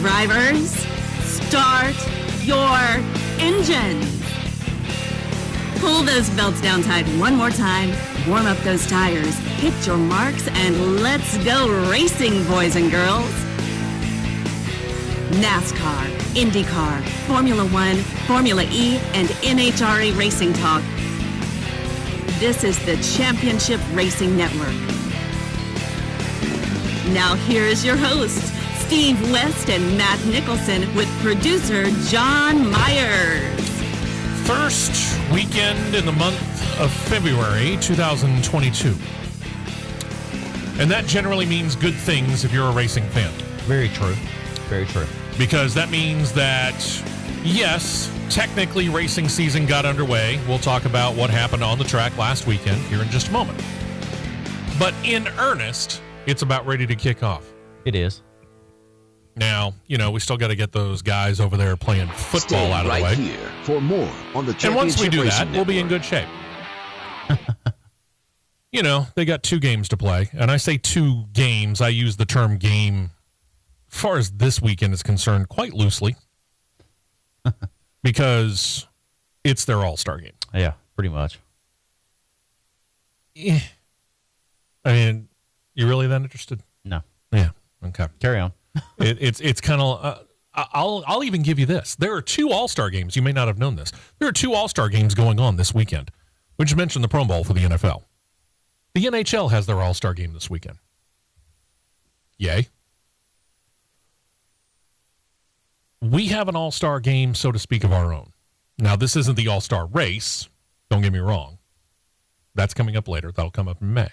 Drivers, start your engines. Pull those belts down tight one more time, warm up those tires, hit your marks, and let's go racing, boys and girls. Nascar, Indycar, Formula One, Formula E, and NHRA Racing Talk. This is the Championship Racing Network. Now here's your hosts, Steve West and Matt Nicholson, with producer John Myers. First weekend in the month of February 2022. And that generally means good things if you're a racing fan. Very true. Very true. Because that means that, yes, technically racing season got underway. We'll talk about what happened on the track last weekend here in just a moment. But in earnest, it's about ready to kick off. It is. Now, you know, we still got to get those guys over there playing football out of the way. Stay right here for more on the Championship And once we do that, Racing we'll be in Network. good shape. You know, they got 2 games to play. And I say 2 games. I use the term game, as far as this weekend is concerned, quite loosely. Because it's their all-star game. Yeah, pretty much. I mean, you really that interested? No. Yeah. Okay. Carry on. It's kind of. I'll even give you this. There are 2 All-Star games. You may not have known this. There are 2 All-Star games going on this weekend. We just mentioned the Pro Bowl for the NFL. The NHL has their All-Star game this weekend. Yay. We have an All-Star game, so to speak, of our own. Now, this isn't the All-Star race. Don't get me wrong. That's coming up later. That'll come up in May.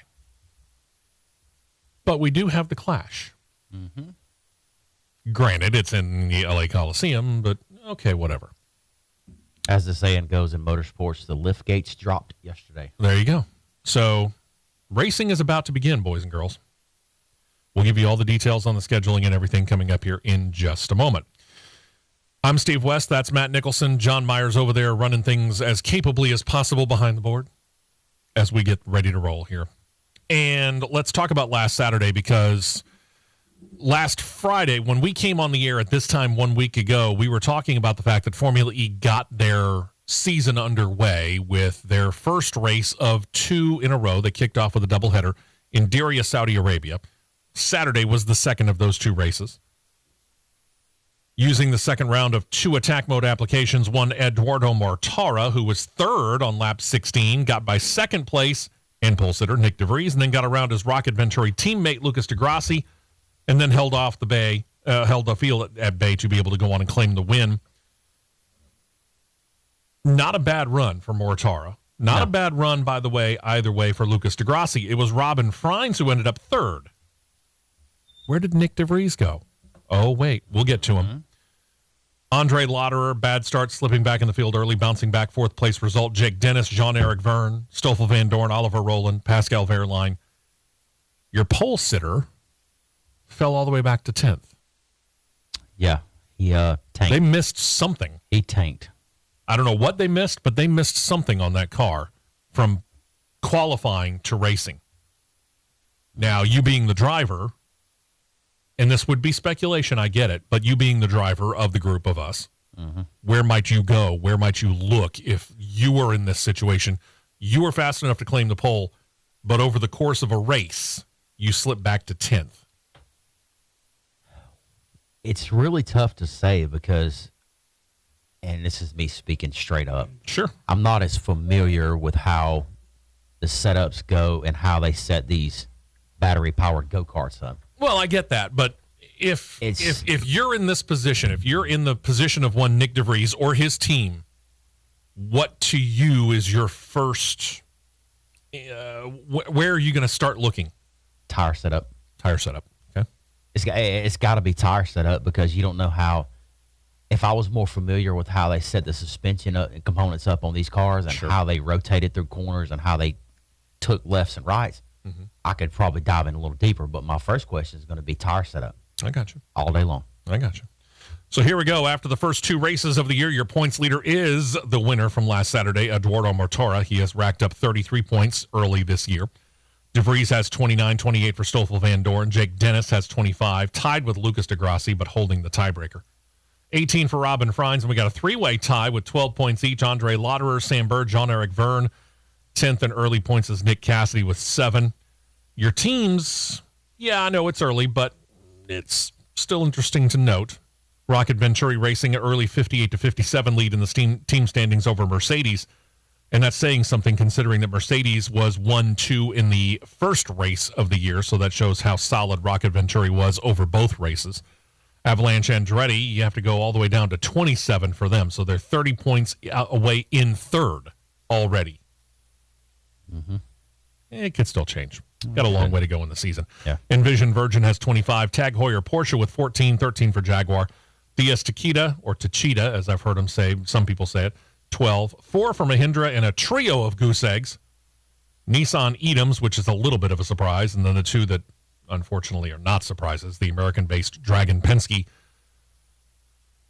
But we do have the Clash. Mm-hmm. Granted, it's in the LA Coliseum, but okay, whatever. As the saying goes in motorsports, the lift gates dropped yesterday. There you go. So, racing is about to begin, boys and girls. We'll give you all the details on the scheduling and everything coming up here in just a moment. I'm Steve West. That's Matt Nicholson. John Myers over there running things as capably as possible behind the board as we get ready to roll here. And let's talk about last Saturday, because last Friday, when we came on the air at this time 1 week ago, we were talking about the fact that Formula E got their season underway with their first race of 2 in a row. They kicked off with a doubleheader in Diriyah, Saudi Arabia. Saturday was the second of those 2 races. Using the second round of 2 attack mode applications, one Eduardo Mortara, who was third on lap 16, got by second place and pole sitter Nick DeVries, and then got around his Rocket Venturi teammate Lucas deGrassi, and then held the field at bay to be able to go on and claim the win. Not a bad run for Mortara. Not a bad run, by the way, either way for Lucas deGrassi. It was Robin Freins who ended up third. Where did Nick DeVries go? Oh, wait, we'll get to him. Mm-hmm. Andre Lauderer, bad start, slipping back in the field early, bouncing back, 4th place result. Jake Dennis, Jean-Eric Verne, Stoffel Van Dorn, Oliver Rowland, Pascal Wehrlein. Your pole sitter fell all the way back to 10th. Yeah, he tanked. They missed something. He tanked. I don't know what they missed, but they missed something on that car from qualifying to racing. Now, you being the driver, and this would be speculation, I get it, but you being the driver of the group of us, where might you go? Where might you look if you were in this situation? You were fast enough to claim the pole, but over the course of a race, you slip back to 10th. It's really tough to say because, and this is me speaking straight up. Sure. I'm not as familiar with how the setups go and how they set these battery-powered go-karts up. Well, I get that, but if you're in this position, if you're in the position of one Nick DeVries or his team, what to you is your first, where are you going to start looking? Tire setup. Tire setup, okay. It's got to be tire setup because you don't know how, if I was more familiar with how they set the suspension components up on these cars and how they rotated through corners and how they took lefts and rights, I could probably dive in a little deeper, but my first question is going to be tire setup. I got you. All day long. I got you. So here we go. After the first 2 races of the year, your points leader is the winner from last Saturday, Eduardo Mortara. He has racked up 33 points early this year. DeVries has 29, 28 for Stoffel Van Dorn. Jake Dennis has 25, tied with Lucas DeGrassi, but holding the tiebreaker. 18 for Robin Freins, and we got a three-way tie with 12 points each. Andre Lauderer, Sam Bird, John-Eric Verne. 10th in early points is Nick Cassidy with 7. Your teams, I know it's early, but it's still interesting to note. Rocket Venturi Racing an early 58-57 lead in the team standings over Mercedes. And that's saying something considering that Mercedes was 1-2 in the first race of the year, so that shows how solid Rocket Venturi was over both races. Avalanche Andretti, you have to go all the way down to 27 for them, so they're 30 points away in third already. Mm-hmm. It could still change. Got a long way to go in the season. Yeah. Envision Virgin has 25. Tag Heuer Porsche with 14, 13 for Jaguar. Diaz Tequita, or Tachita, as I've heard them say, some people say it, 12. 4 for Mahindra and a trio of goose eggs. Nissan Edams, which is a little bit of a surprise, and then the two that unfortunately are not surprises, the American-based Dragon Penske.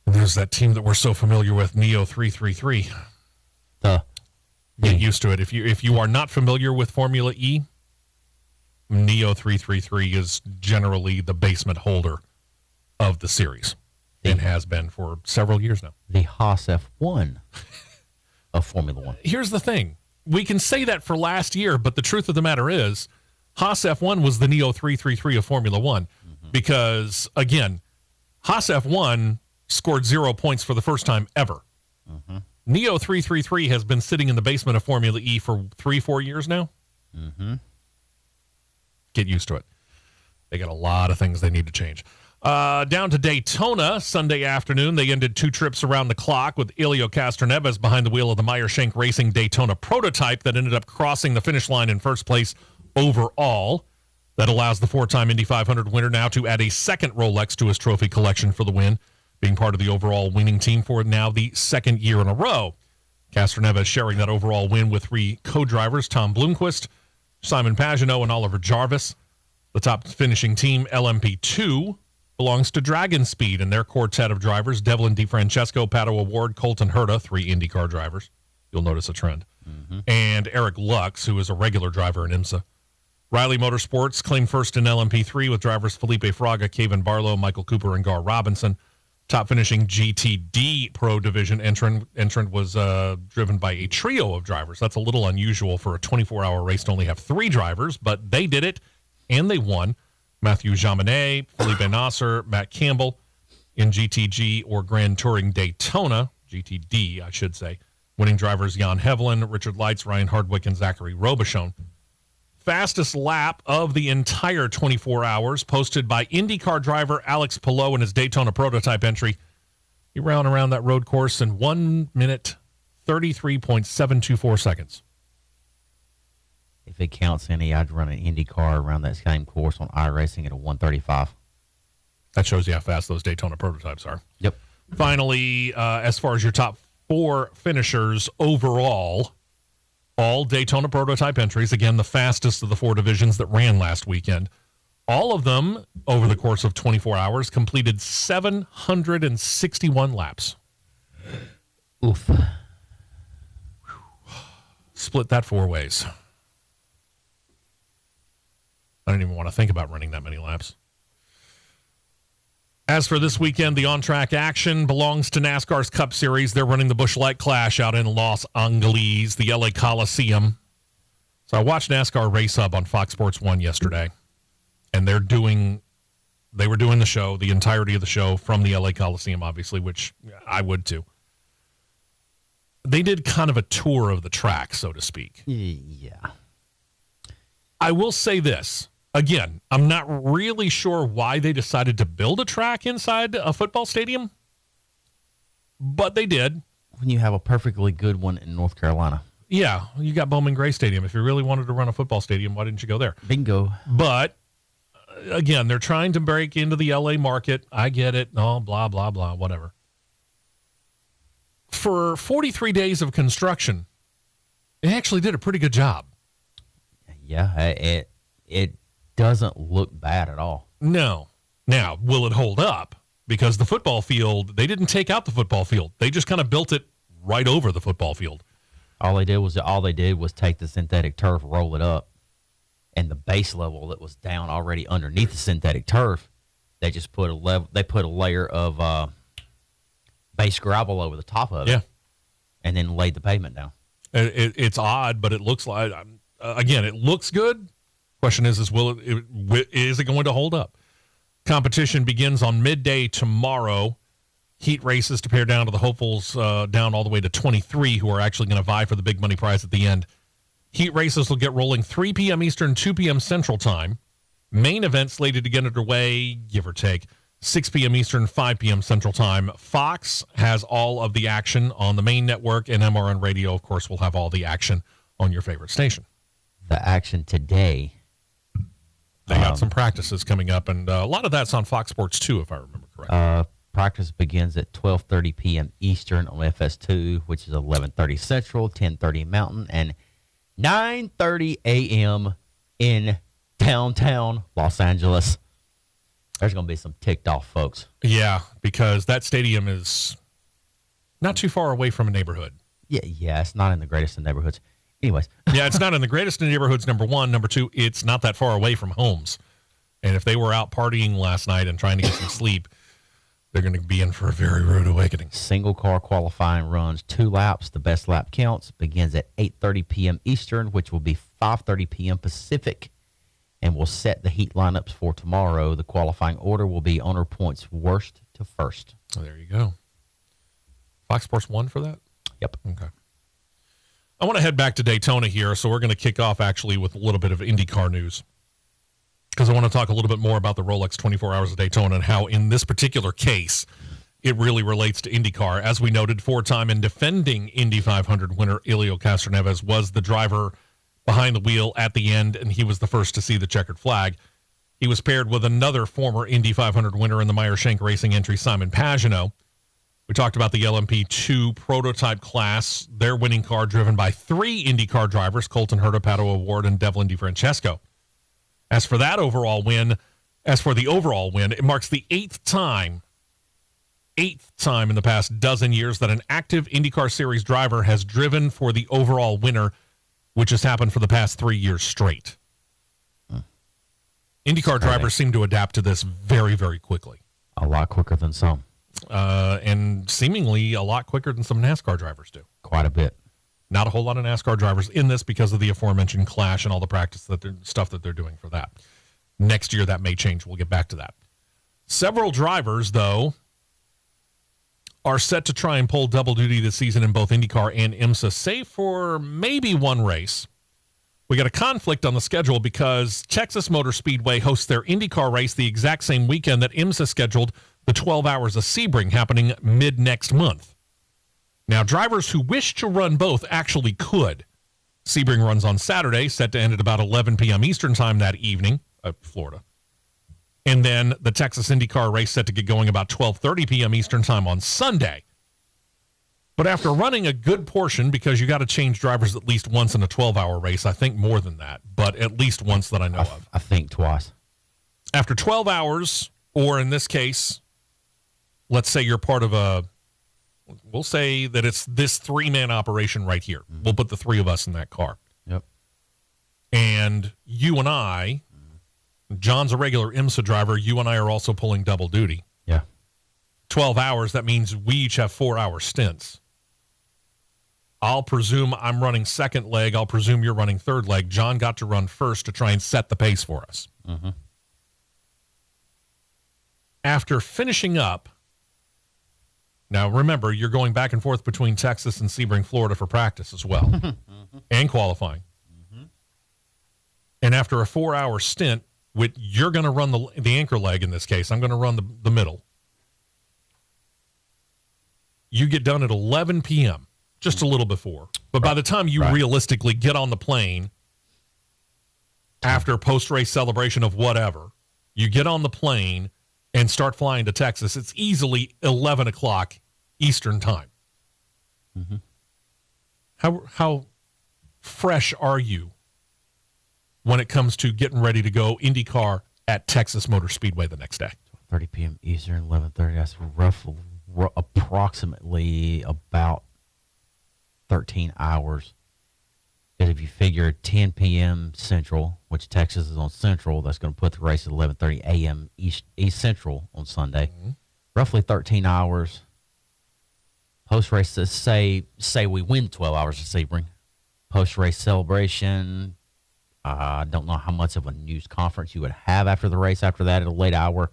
And there's that team that we're so familiar with, Neo 333. Get used to it. If you are not familiar with Formula E, Neo 333 is generally the basement holder of the series and has been for several years now. The Haas F1 of Formula One. Here's the thing. We can say that for last year, but the truth of the matter is Haas F1 was the Neo 333 of Formula One because, again, Haas F1 scored 0 points for the first time ever. Mm-hmm. Neo 333 has been sitting in the basement of Formula E for 3-4 years now. Mm-hmm. Get used to it. They got a lot of things they need to change. Down to Daytona Sunday afternoon. They ended 2 trips around the clock with Elio Castroneves behind the wheel of the Meyer-Shank Racing Daytona prototype that ended up crossing the finish line in first place overall. That allows the 4-time Indy 500 winner now to add a second Rolex to his trophy collection for the win, being part of the overall winning team for now the second year in a row. Castroneves sharing that overall win with 3 co-drivers, Tom Blomqvist, Simon Pagenaud, and Oliver Jarvis. The top finishing team, LMP2, belongs to Dragon Speed and their quartet of drivers, Devlin DeFrancesco, Pato O'Ward, Colton Herta, 3 IndyCar drivers. You'll notice a trend. Mm-hmm. And Eric Lux, who is a regular driver in IMSA. Riley Motorsports claimed first in LMP3 with drivers Felipe Fraga, Kevin Barlow, Michael Cooper, and Gar Robinson. Top finishing GTD Pro Division entrant was driven by a trio of drivers. That's a little unusual for a 24-hour race to only have 3 drivers, but they did it, and they won. Matthew Jaminet, Felipe Nasser, Matt Campbell in GTG or Grand Touring Daytona, GTD, I should say. Winning drivers Jan Hevelin, Richard Leitz, Ryan Hardwick, and Zachary Robichon. Fastest lap of the entire 24 hours posted by IndyCar driver Alex Palou in his Daytona prototype entry. He ran around that road course in 1 minute, 33.724 seconds. If it counts any, I'd run an IndyCar around that same course on iRacing at a 135. That shows you how fast those Daytona prototypes are. Yep. Finally, as far as your top 4 finishers overall, all Daytona prototype entries, again, the fastest of the 4 divisions that ran last weekend. All of them, over the course of 24 hours, completed 761 laps. Oof. Split that 4 ways. I don't even want to think about running that many laps. As for this weekend, the on-track action belongs to NASCAR's Cup Series. They're running the Busch Light Clash out in Los Angeles, the LA Coliseum. So I watched NASCAR Race Hub on Fox Sports 1 yesterday, and they were doing the show, the entirety of the show from the LA Coliseum, obviously, which I would too. They did kind of a tour of the track, so to speak. Yeah. I will say this. Again, I'm not really sure why they decided to build a track inside a football stadium, but they did. When you have a perfectly good one in North Carolina. Yeah, you got Bowman Gray Stadium. If you really wanted to run a football stadium, why didn't you go there? Bingo. But, again, they're trying to break into the L.A. market. I get it. Oh, blah, blah, blah, whatever. For 43 days of construction, they actually did a pretty good job. Yeah, it doesn't look bad at all. No. Now, will it hold up? Because the football field, they didn't take out the football field. They just kind of built it right over the football field. All they did was take the synthetic turf, roll it up. and the base level that was down already underneath the synthetic turf, they just put a layer of base gravel over the top of it, and then laid the pavement down. It's odd, but it looks like, again, it looks good. Question is is it going to hold up? Competition begins on midday tomorrow. Heat races to pare down to the hopefuls, down all the way to 23, who are actually going to vie for the big money prize at the end. Heat races will get rolling 3 p.m. Eastern, 2 p.m. Central Time. Main event slated to get underway, give or take, 6 p.m. Eastern, 5 p.m. Central Time. Fox has all of the action on the main network, and MRN Radio, of course, will have all the action on your favorite station. The action today. They got some practices coming up, and a lot of that's on Fox Sports 2, if I remember correctly. Practice begins at 12:30 p.m. Eastern on FS2, which is 11:30 Central, 10:30 Mountain, and 9:30 a.m. in downtown Los Angeles. There's going to be some ticked off folks. Yeah, because that stadium is not too far away from a neighborhood. Yeah, it's not in the greatest of neighborhoods. Anyways. Yeah, it's not in the greatest of neighborhoods, number one. Number two, it's not that far away from homes. And if they were out partying last night and trying to get some sleep, they're going to be in for a very rude awakening. Single car qualifying runs 2 laps. The best lap counts. Begins at 8:30 p.m. Eastern, which will be 5:30 p.m. Pacific, and will set the heat lineups for tomorrow. The qualifying order will be owner points worst to first. Oh, there you go. Fox Sports 1 for that? Yep. Okay. I want to head back to Daytona here, so we're going to kick off actually with a little bit of IndyCar news, because I want to talk a little bit more about the Rolex 24 Hours of Daytona and how, in this particular case, it really relates to IndyCar. As we noted, 4-time and defending Indy 500 winner Elio Castroneves was the driver behind the wheel at the end, and he was the first to see the checkered flag. He was paired with another former Indy 500 winner in the Meyer-Shank Racing entry, Simon Pagenaud. We talked about the LMP2 prototype class, their winning car driven by 3 IndyCar drivers, Colton Herta, Pato O'Ward, and Devlin DeFrancesco. As for the overall win, it marks the 8th time in the past dozen years that an active IndyCar Series driver has driven for the overall winner, which has happened for the past 3 years straight. IndyCar drivers seem to adapt to this very, very quickly. A lot quicker than some. And seemingly a lot quicker than some NASCAR drivers do. Quite a bit. Not a whole lot of NASCAR drivers in this because of the aforementioned clash and all the practice stuff that they're doing for that. Next year, that may change. We'll get back to that. Several drivers, though, are set to try and pull double duty this season in both IndyCar and IMSA, save for maybe one race. We got a conflict on the schedule because Texas Motor Speedway hosts their IndyCar race the exact same weekend that IMSA scheduled the 12 Hours of Sebring, happening mid-next month. Now, drivers who wish to run both actually could. Sebring runs on Saturday, set to end at about 11 p.m. Eastern time that evening, Florida. And then the Texas IndyCar race set to get going about 12:30 p.m. Eastern time on Sunday. But after running a good portion, because you got to change drivers at least once in a 12-hour race, I think more than that, but at least once that I know of. I think twice. After 12 hours, or in this case, let's say you're part of we'll say that it's this 3-man operation right here. Mm-hmm. We'll put the 3 of us in that car. Yep. And you and I, John's a regular IMSA driver. You and I are also pulling double duty. Yeah. 12 hours, that means we each have 4-hour stints. I'll presume I'm running second leg. I'll presume you're running third leg. John got to run first to try and set the pace for us. Mm-hmm. After finishing up, now remember, you're going back and forth between Texas and Sebring, Florida for practice as well, and qualifying. Mm-hmm. And after a 4-hour stint, you're going to run the anchor leg in this case. I'm going to run the middle. You get done at 11 p.m., just a little before. But by the time you realistically get on the plane, after post-race celebration of whatever, you get on the plane and start flying to Texas, it's easily 11 o'clock Eastern time. Mm-hmm. How fresh are you when it comes to getting ready to go IndyCar at Texas Motor Speedway the next day? 30 p.m. Eastern, 11:30. That's approximately about 13 hours. Because if you figure 10 p.m. Central, which Texas is on Central, that's going to put the race at 11:30 a.m. East Central on Sunday. Roughly 13 hours. Post-race, say we win 12 hours of Sebring. Post-race celebration. I don't know how much of a news conference you would have after the race after that at a late hour.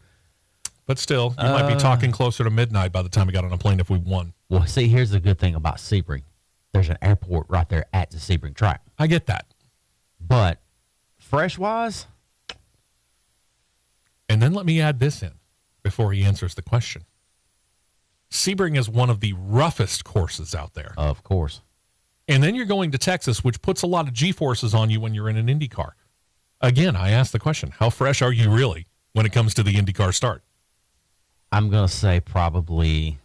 But still, you might be talking closer to midnight by the time we got on a plane if we won. Well, see, here's the good thing about Sebring. There's an airport right there at the Sebring track. I get that. But fresh-wise? And then let me add this in before he answers the question. Sebring is one of the roughest courses out there. Of course. And then you're going to Texas, which puts a lot of G-forces on you when you're in an IndyCar. Again, I ask the question, how fresh are you really when it comes to the IndyCar start? I'm going to say probably,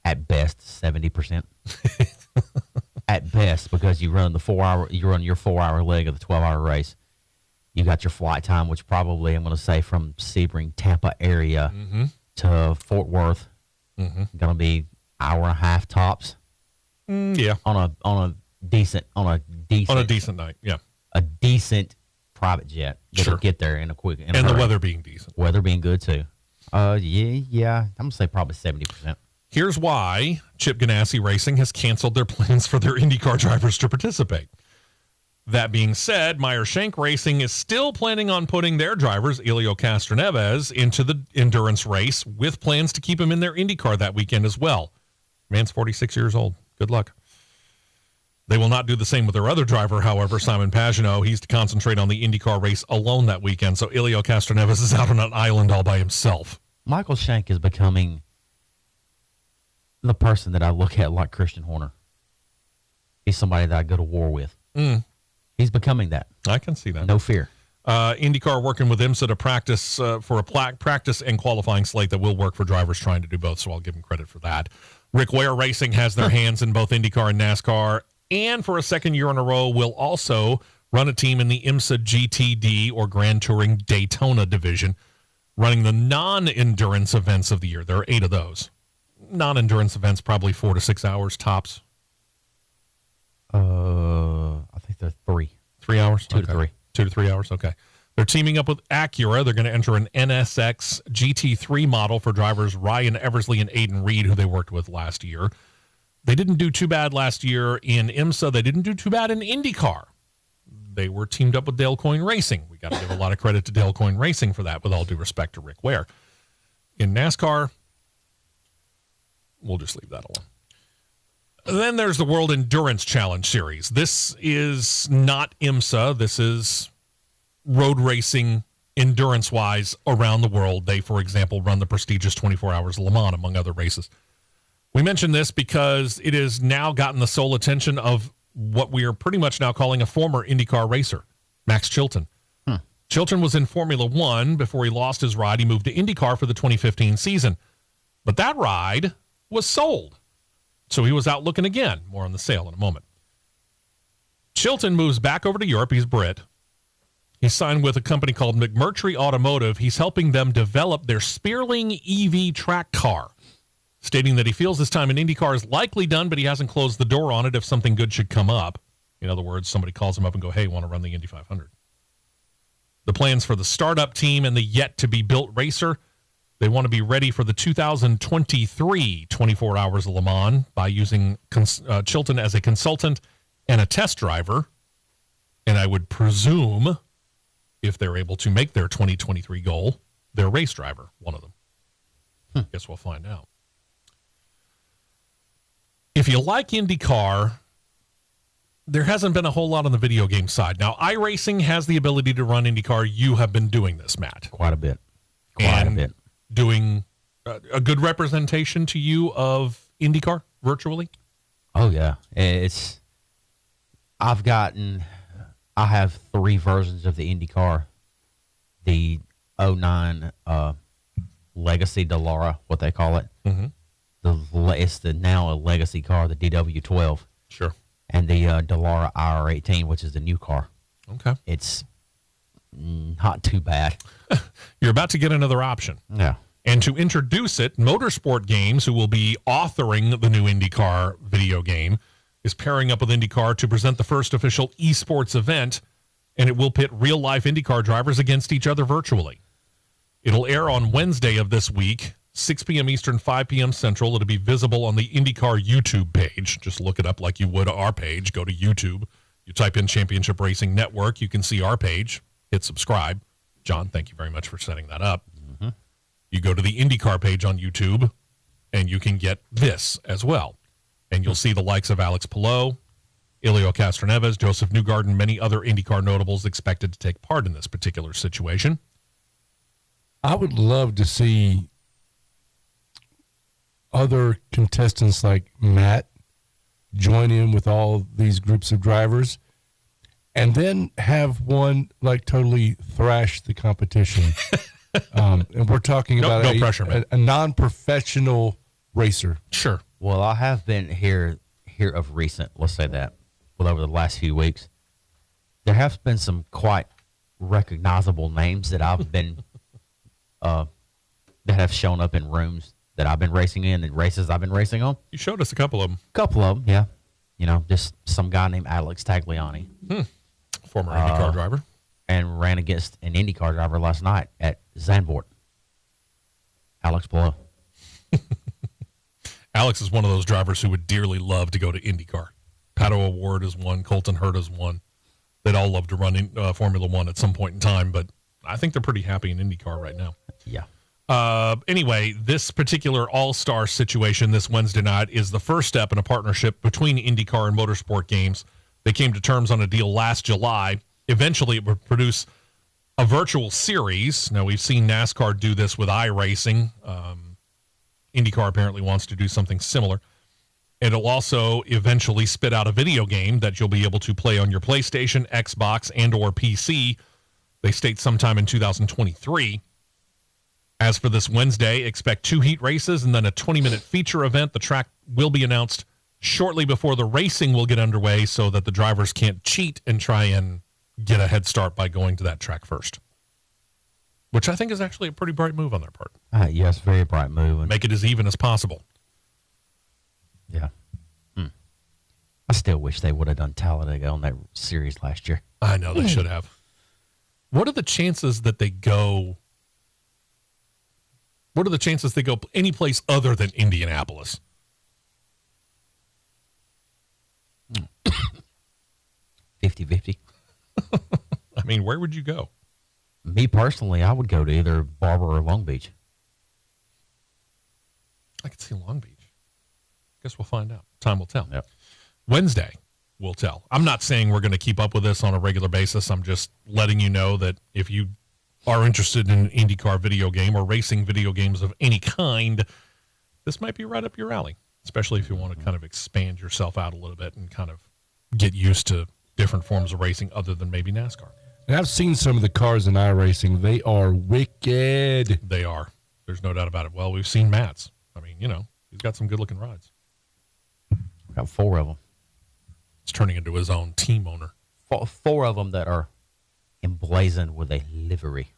at best, 70%. At best, because you run your 4-hour leg of the 12-hour race. You got your flight time, which probably, I'm going to say, from Sebring, Tampa area to Fort Worth, going to be hour and a half tops. Yeah. On a decent night, yeah. A decent private jet that'll get there in a quick. And the weather being decent. Weather being good too. Yeah. I'm gonna say probably 70%. Here's why Chip Ganassi Racing has canceled their plans for their IndyCar drivers to participate. That being said, Meyer Shank Racing is still planning on putting their drivers, Elio Castroneves, into the endurance race with plans to keep him in their IndyCar that weekend as well. Man's 46 years old. Good luck. They will not do the same with their other driver, however, Simon Pagenaud. He's to concentrate on the IndyCar race alone that weekend, so Elio Castroneves is out on an island all by himself. Michael Shank is becoming the person that I look at like Christian Horner. He's somebody that I go to war with. He's becoming that. I can see that. No fear. IndyCar working with IMSA to practice for a practice and qualifying slate that will work for drivers trying to do both, so I'll give him credit for that. Rick Ware Racing has their hands in both IndyCar and NASCAR, and for a second year in a row will also run a team in the IMSA GTD or Grand Touring Daytona division, running the non-endurance events of the year. There are 8 of those. Non-endurance events, probably 4 to 6 hours tops. I think they're 3. 3 hours? 2 to 3. 2 to 3 hours, okay. They're teaming up with Acura. They're going to enter an NSX GT3 model for drivers Ryan Eversley and Aiden Reed, who they worked with last year. They didn't do too bad last year in IMSA. They didn't do too bad in IndyCar. They were teamed up with Dale Coyne Racing. We got to give a lot of credit to Dale Coyne Racing for that, with all due respect to Rick Ware. In NASCAR, we'll just leave that alone. Then there's the World Endurance Challenge Series. This is not IMSA. This is road racing endurance-wise around the world. They, for example, run the prestigious 24 Hours of Le Mans, among other races. We mention this because it has now gotten the sole attention of what we are pretty much now calling a former IndyCar racer, Max Chilton. Chilton was in Formula One before he lost his ride. He moved to IndyCar for the 2015 season. But that ride was sold. So he was out looking again. More on the sale in a moment. Chilton moves back over to Europe. He's Brit. He's signed with a company called McMurtry Automotive. He's helping them develop their Spearling EV track car, stating that he feels this time in IndyCar is likely done, but he hasn't closed the door on it if something good should come up. In other words, somebody calls him up and go, hey, want to run the Indy 500? The plans for the startup team and the yet-to-be-built racer, they want to be ready for the 2023 24 Hours of Le Mans by using Chilton as a consultant and a test driver. And I would presume, if they're able to make their 2023 goal, their race driver, one of them. Guess we'll find out. If you like IndyCar, there hasn't been a whole lot on the video game side. Now, iRacing has the ability to run IndyCar. You have been doing this, Matt. Quite a bit. Doing a good representation to you of IndyCar virtually? Oh, yeah. I have 3 versions of the IndyCar. The 09 Legacy Dallara, what they call it. Mm-hmm. It's now a legacy car, the DW12. Sure. And the Dallara IR18, which is the new car. Okay. It's not too bad. You're about to get another option. Yeah. And to introduce it, Motorsport Games, who will be authoring the new IndyCar video game, is pairing up with IndyCar to present the first official esports event, and it will pit real-life IndyCar drivers against each other virtually. It'll air on Wednesday of this week, 6 p.m. Eastern, 5 p.m. Central. It'll be visible on the IndyCar YouTube page. Just look it up like you would our page. Go to YouTube. You type in Championship Racing Network. You can see our page. Hit subscribe. John, thank you very much for setting that up. Mm-hmm. You go to the IndyCar page on YouTube, and you can get this as well. And you'll see the likes of Alex Palou, Elio Castroneves, Joseph Newgarden, and many other IndyCar notables expected to take part in this particular situation. I would love to see other contestants like Matt join in with all these groups of drivers and then have one like totally thrash the competition. And we're talking about a non-professional racer. Sure. Well, I have been here of recent, let's say that, over the last few weeks. There have been some quite recognizable names that I've been, that have shown up in rooms that I've been racing in and races I've been racing on. You showed us a couple of them. Yeah. You know, just some guy named Alex Tagliani. Former IndyCar driver. And ran against an IndyCar driver last night at Zandvoort. Alex Palou. Alex is one of those drivers who would dearly love to go to IndyCar. Pato O'Ward is one. Colton Hurd is one. They'd all love to run in Formula One at some point in time, but I think they're pretty happy in IndyCar right now. Yeah. Anyway, this particular all-star situation this Wednesday night is the first step in a partnership between IndyCar and Motorsport Games. They came to terms on a deal last July. Eventually, it would produce a virtual series. Now, we've seen NASCAR do this with iRacing. IndyCar apparently wants to do something similar. It'll also eventually spit out a video game that you'll be able to play on your PlayStation, Xbox, and or PC. They state sometime in 2023. As for this Wednesday, expect 2 heat races and then a 20-minute feature event. The track will be announced shortly before the racing will get underway so that the drivers can't cheat and try and get a head start by going to that track first, which I think is actually a pretty bright move on their part. Yes, very bright move. Make it as even as possible. Yeah. I still wish they would have done Talladega on that series last year. I know they should have. What are the chances that they go? What are the chances they go any place other than Indianapolis? 50-50. I mean, where would you go? Me personally, I would go to either Barber or Long Beach. I could see Long Beach. Guess we'll find out. Time will tell. Yep. Wednesday will tell. I'm not saying we're going to keep up with this on a regular basis. I'm just letting you know that if you are interested in an IndyCar video game or racing video games of any kind, this might be right up your alley, especially if you want to kind of expand yourself out a little bit and kind of get used to different forms of racing other than maybe NASCAR. And I've seen some of the cars in iRacing. They are wicked. They are. There's no doubt about it. Well, we've seen Matt's. I mean, you know, he's got some good-looking rides. Got 4 of them. He's turning into his own team owner. 4 of them that are emblazoned with a livery.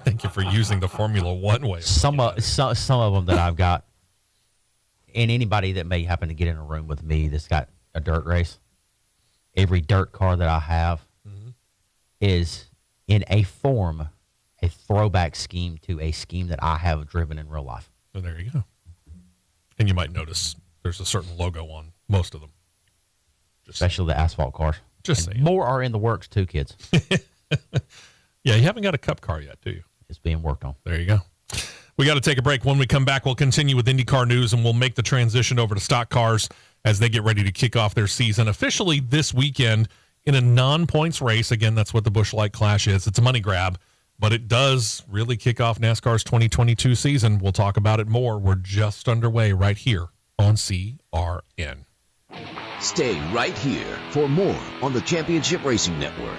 Thank you for using the Formula One way. Some of them that I've got, and anybody that may happen to get in a room with me that's got a dirt race, every dirt car that I have is in a form, a throwback scheme to a scheme that I have driven in real life. So there you go. And you might notice there's a certain logo on most of them. Especially the asphalt cars. Just and saying. More are in the works too, kids. Yeah, you haven't got a cup car yet, do you? It's being worked on. There you go. We got to take a break. When we come back, we'll continue with IndyCar news, and we'll make the transition over to stock cars as they get ready to kick off their season officially this weekend in a non-points race. Again, that's what the Busch Light Clash is. It's a money grab, but it does really kick off NASCAR's 2022 season. We'll talk about it more. We're just underway right here on CRN. Stay right here for more on the Championship Racing Network.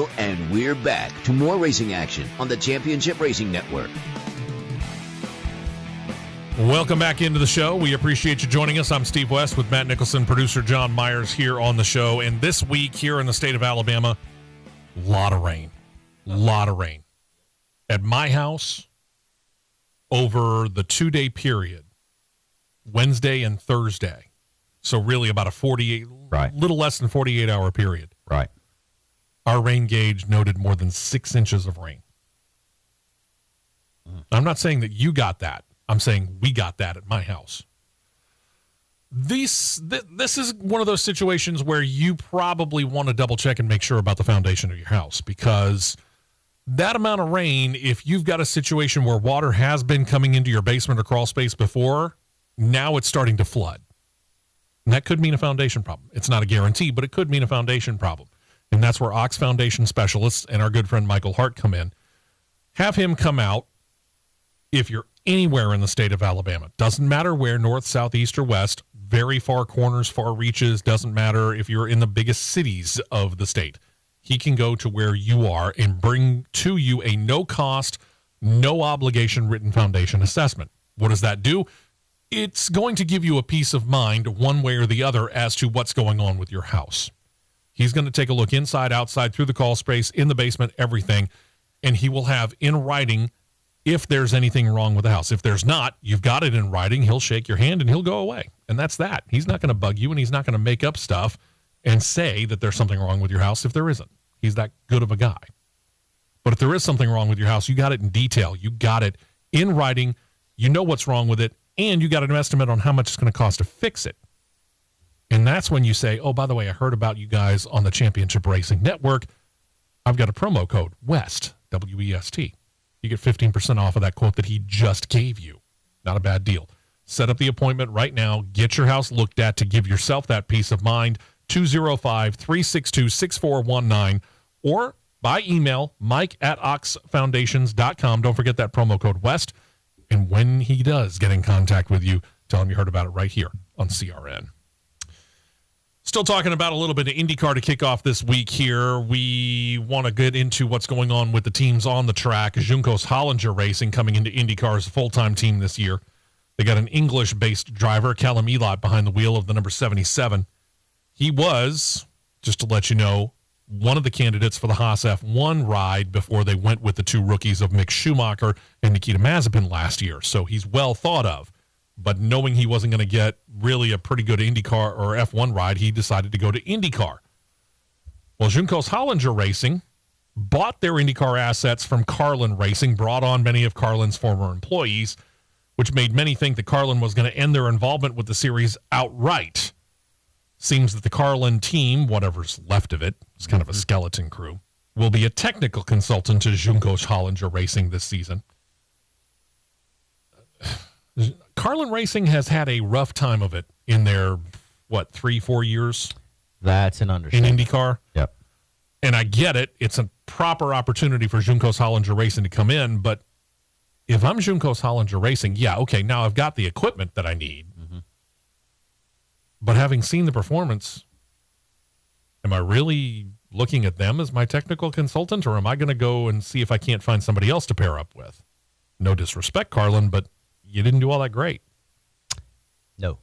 commercial, and we're back to more racing action on the Championship Racing Network. Welcome back into the show. We appreciate you joining us. I'm Steve West with Matt Nicholson, producer John Myers here on the show. And this week here in the state of Alabama, a lot of rain. At my house, over the 2-day period, Wednesday and Thursday. So really about a little less than 48-hour period. Right. Our rain gauge noted more than 6 inches of rain. I'm not saying that you got that. I'm saying we got that at my house. This is one of those situations where you probably want to double check and make sure about the foundation of your house, because that amount of rain, if you've got a situation where water has been coming into your basement or crawl space before, now it's starting to flood. And that could mean a foundation problem. It's not a guarantee, but it could mean a foundation problem. And that's where Ox Foundation specialists and our good friend Michael Hart come in. Have him come out if you're anywhere in the state of Alabama. Doesn't matter where, north, south, east, or west. Very far corners, far reaches. Doesn't matter if you're in the biggest cities of the state. He can go to where you are and bring to you a no-cost, no-obligation written foundation assessment. What does that do? It's going to give you a peace of mind one way or the other as to what's going on with your house. He's going to take a look inside, outside, through the crawl space, in the basement, everything, and he will have in writing if there's anything wrong with the house. If there's not, you've got it in writing. He'll shake your hand and he'll go away. And that's that. He's not going to bug you, and he's not going to make up stuff and say that there's something wrong with your house if there isn't. He's that good of a guy. But if there is something wrong with your house, you got it in detail. You got it in writing. You know what's wrong with it, and you got an estimate on how much it's going to cost to fix it. And that's when you say, oh, by the way, I heard about you guys on the Championship Racing Network. I've got a promo code, WEST, W-E-S-T. You get 15% off of that quote that he just gave you. Not a bad deal. Set up the appointment right now. Get your house looked at to give yourself that peace of mind. 205-362-6419 or by email, mike@oxfoundations.com. Don't forget that promo code WEST. And when he does get in contact with you, tell him you heard about it right here on CRN. Still talking about a little bit of IndyCar to kick off this week here. We want to get into what's going on with the teams on the track. Juncos Hollinger Racing coming into IndyCar as a full-time team this year. They got an English-based driver, Callum Elott, behind the wheel of the number 77. He was, just to let you know, one of the candidates for the Haas F1 ride before they went with the two rookies of Mick Schumacher and Nikita Mazepin last year. So he's well thought of. But knowing he wasn't going to get really a pretty good IndyCar or F1 ride, he decided to go to IndyCar. Well, Juncos Hollinger Racing bought their IndyCar assets from Carlin Racing, brought on many of Carlin's former employees, which made many think that Carlin was going to end their involvement with the series outright. Seems that the Carlin team, whatever's left of it, it's kind of a skeleton crew, will be a technical consultant to Juncos Hollinger Racing this season. Carlin Racing has had a rough time of it in their, 3-4 years? That's an understatement. In IndyCar? Yep. And I get it. It's a proper opportunity for Juncos Hollinger Racing to come in, but if I'm Juncos Hollinger Racing, yeah, okay, now I've got the equipment that I need. Mm-hmm. But having seen the performance, am I really looking at them as my technical consultant, or am I going to go and see if I can't find somebody else to pair up with? No disrespect, Carlin, but you didn't do all that great. No.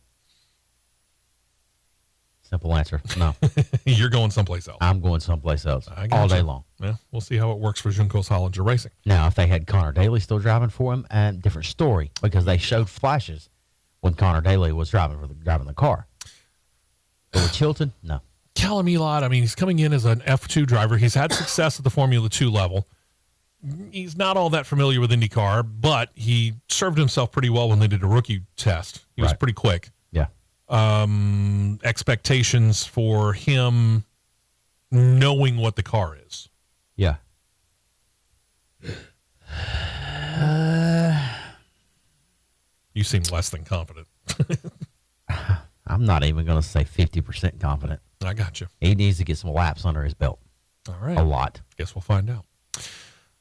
Simple answer. No. You're going someplace else. I'm going someplace else all day long. Yeah, we'll see how it works for Juncos Hollinger Racing. Now, if they had Connor Daly still driving for him, and different story, because they showed flashes when Connor Daly was driving the car. But with Chilton, no. Callum Elott, I mean, he's coming in as an F2 driver. He's had success at the Formula 2 level. He's not all that familiar with IndyCar, but he served himself pretty well when they did a rookie test. He was pretty quick. Yeah. Expectations for him knowing what the car is. Yeah. You seem less than confident. I'm not even going to say 50% confident. I got you. He needs to get some laps under his belt. All right. A lot. Guess we'll find out.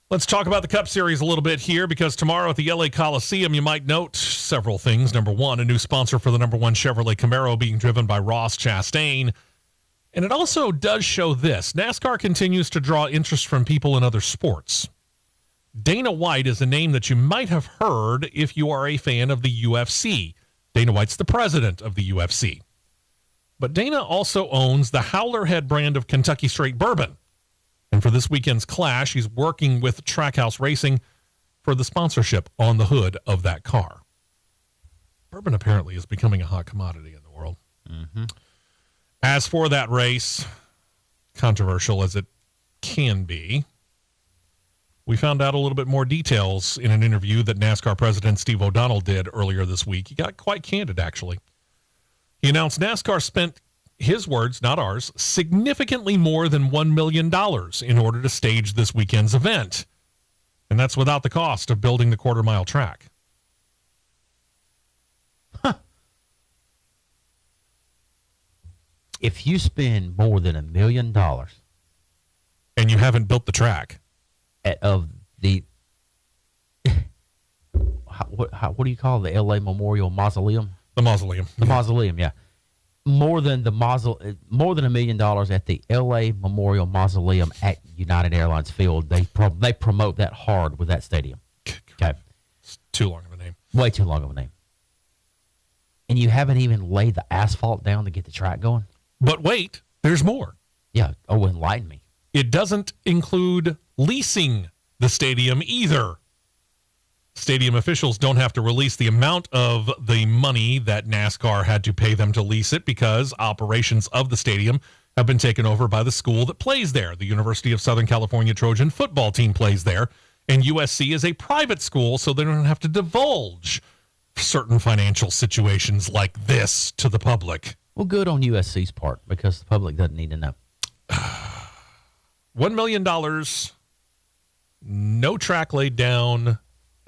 Let's talk about the Cup Series a little bit here, because tomorrow at the LA Coliseum, you might note several things. Number one, a new sponsor for the number one Chevrolet Camaro being driven by Ross Chastain. And it also does show this. NASCAR continues to draw interest from people in other sports. Dana White is a name that you might have heard if you are a fan of the UFC. Dana White's the president of the UFC. But Dana also owns the Howlerhead brand of Kentucky Straight Bourbon. And for this weekend's clash, he's working with Trackhouse Racing for the sponsorship on the hood of that car. Bourbon apparently is becoming a hot commodity in the world. Mm-hmm. As for that race, controversial as it can be, we found out a little bit more details in an interview that NASCAR President Steve O'Donnell did earlier this week. He got quite candid, actually. He announced NASCAR spent, his words, not ours, significantly more than $1 million in order to stage this weekend's event. And that's without the cost of building the quarter-mile track. If you spend more than $1 million And you haven't built the track. of the what do you call the LA Memorial Mausoleum? The mausoleum. The mausoleum, yeah. More than $1 million at the LA Memorial Mausoleum at United Airlines Field. They promote that hard with that stadium. Okay, It's too long of a name. way too long of a name. And you haven't even laid the asphalt down to get the track going. But wait, there's more. Yeah. Oh, enlighten me. It doesn't include leasing the stadium either. Stadium officials don't have to release the amount of the money that NASCAR had to pay them to lease it because operations of the stadium have been taken over by the school that plays there. The University of Southern California Trojan football team plays there, and USC is a private school, so they don't have to divulge certain financial situations like this to the public. Well, good on USC's part because the public doesn't need to know. $1 million, no track laid down,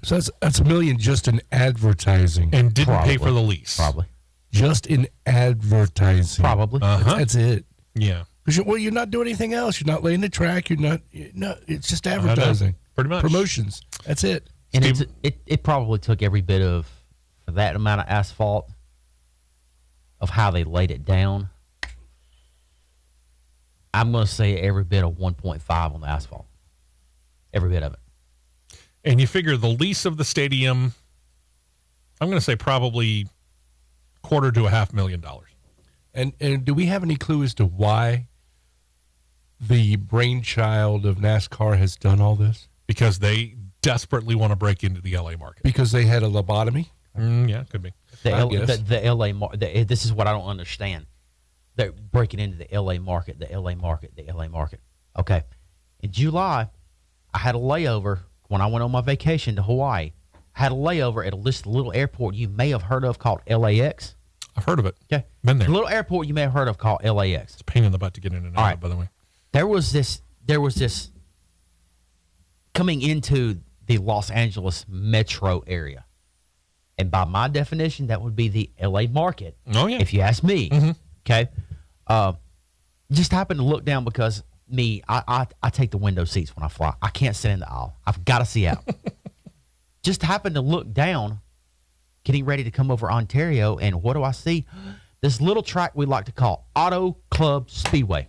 So that's $1 million just in advertising. and didn't Probably. pay for the lease. Probably. Just in advertising. Probably. That's it. Yeah. Because you're not doing anything else. You're not laying the track. It's just advertising. Pretty much. Promotions. That's it. And Steve- it probably took every bit of, for that amount of asphalt, of how they laid it down. I'm going to say every bit of 1.5 on the asphalt. Every bit of it. And you figure the lease of the stadium, I'm going to say probably $250,000 to $500,000. And do we have any clue as to why the brainchild of NASCAR has done all this? Because they desperately want to break into the LA market. Because they had a lobotomy? Yeah, could be. The LA market. This is what I don't understand. They're breaking into the LA market, the LA market, the LA market. Okay. In July, I had a layover when I went on my vacation to Hawaii. I had a layover at a little airport you may have heard of called LAX. I've heard of it. Okay. Been there. A little airport you may have heard of called LAX. It's a pain in the butt to get in and out, All right. by the way. There was this coming into the Los Angeles metro area. And by my definition, that would be the LA market. Oh, yeah. If you ask me. Mm-hmm. Okay. Just happened to look down because I take the window seats when I fly. I can't sit in the aisle. I've got to see out. Just happened to look down, getting ready to come over Ontario, and what do I see? This little track we like to call Auto Club Speedway.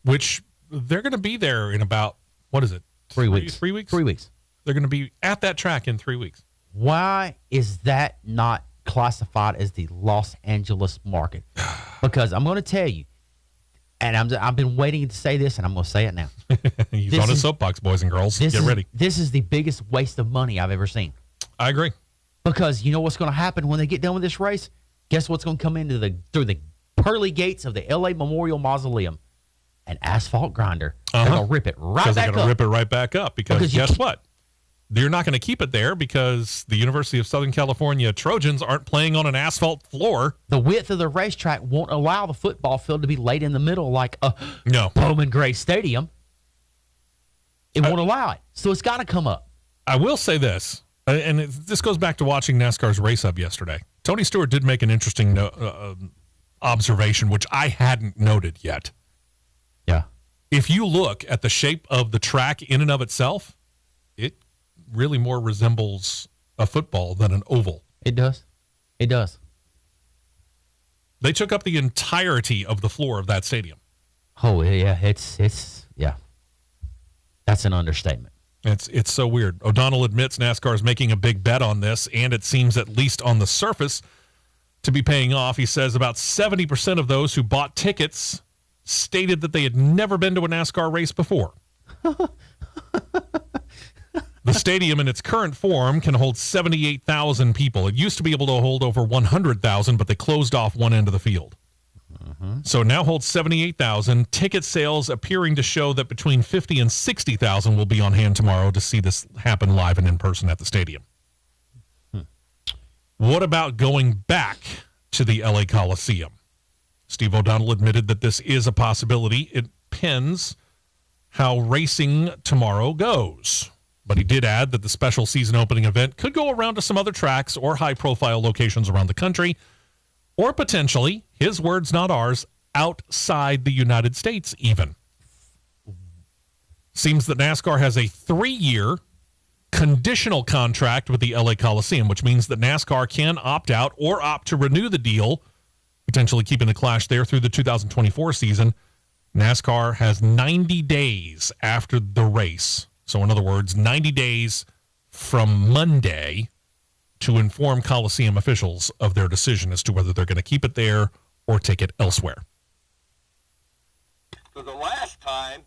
Which they're going to be there in about, what is it? 3 weeks. 3 weeks? 3 weeks. They're going to be at that track in 3 weeks. Why is that not classified as the Los Angeles market? Because I'm going to tell you, and I've been waiting to say this, and I'm going to say it now. He's This on his is- soapbox, boys and girls. Get ready. This is the biggest waste of money I've ever seen. I agree. Because you know what's going to happen when they get done with this race? Guess what's going to come through the pearly gates of the LA Memorial Mausoleum? An asphalt grinder. They're going to rip it right Because they're back going to up. rip it right back up. Because you guess can't- what? They're not going to keep it there because the University of Southern California Trojans aren't playing on an asphalt floor. The width of the racetrack won't allow the football field to be laid in the middle like a No. Bowman Gray Stadium. It won't allow it. So it's got to come up. I will say this, and this goes back to watching NASCAR's race up yesterday. Tony Stewart did make an interesting observation, which I hadn't noted yet. Yeah. If you look at the shape of the track in and of itself, it really more resembles a football than an oval. It does. It does. They took up the entirety of the floor of that stadium. Oh, yeah, it's yeah. That's an understatement. It's so weird. O'Donnell admits NASCAR is making a big bet on this, and it seems, at least on the surface, to be paying off. He says about 70% of those who bought tickets stated that they had never been to a NASCAR race before. The stadium in its current form can hold 78,000 people. It used to be able to hold over 100,000, but they closed off one end of the field. So it now holds 78,000. Ticket sales appearing to show that between 50 and 60,000 will be on hand tomorrow to see this happen live and in person at the stadium. What about going back to the LA Coliseum? Steve O'Donnell admitted that this is a possibility. It depends how racing tomorrow goes. But he did add that the special season opening event could go around to some other tracks or high-profile locations around the country, or potentially, his words, not ours, outside the United States even. Seems that NASCAR has a 3-year conditional contract with the LA Coliseum, which means that NASCAR can opt out or opt to renew the deal, potentially keeping the clash there through the 2024 season. NASCAR has 90 days after the race. So in other words, 90 days from Monday to inform Coliseum officials of their decision as to whether they're going to keep it there or take it elsewhere. For the last time,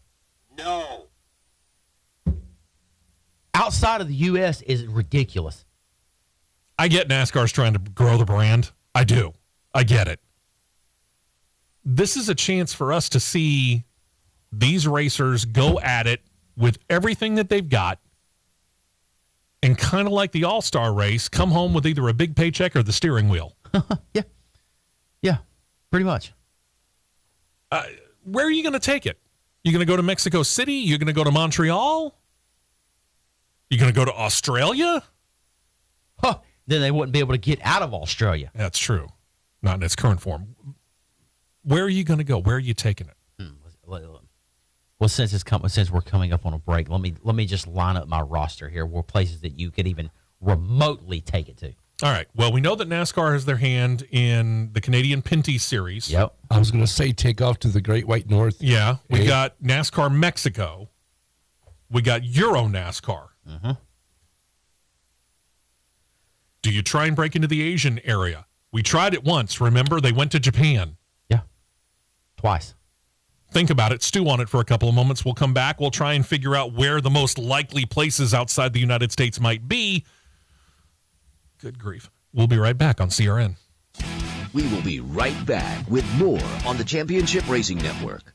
no. Outside of the U.S. is ridiculous. I get NASCAR's trying to grow the brand. I do. I get it. This is a chance for us to see these racers go at it with everything that they've got, and kind of like the All-Star race, come home with either a big paycheck or the steering wheel. Yeah, pretty much. Where are you going to take it? You going to go to Mexico City? You're going to go to Montreal? You going to go to Australia? Then they wouldn't be able to get out of Australia. That's true. Not in its current form. Where are you going to go? Where are you taking it? Well, since we're coming up on a break, let me just line up my roster here. Where places that you could even remotely take it to. All right. Well, we know that NASCAR has their hand in the Canadian Pinty Series. Yep. I was going to say take off to the Great White North. Yeah. We got NASCAR Mexico. We got Euro NASCAR. Mm-hmm. Do you try and break into the Asian area? We tried it once. Remember? They went to Japan. Yeah. Twice. Think about it. Stew on it for a couple of moments. We'll come back. We'll try and figure out where the most likely places outside the United States might be. Good grief. We'll be right back on CRN. We will be right back with more on the Championship Racing Network.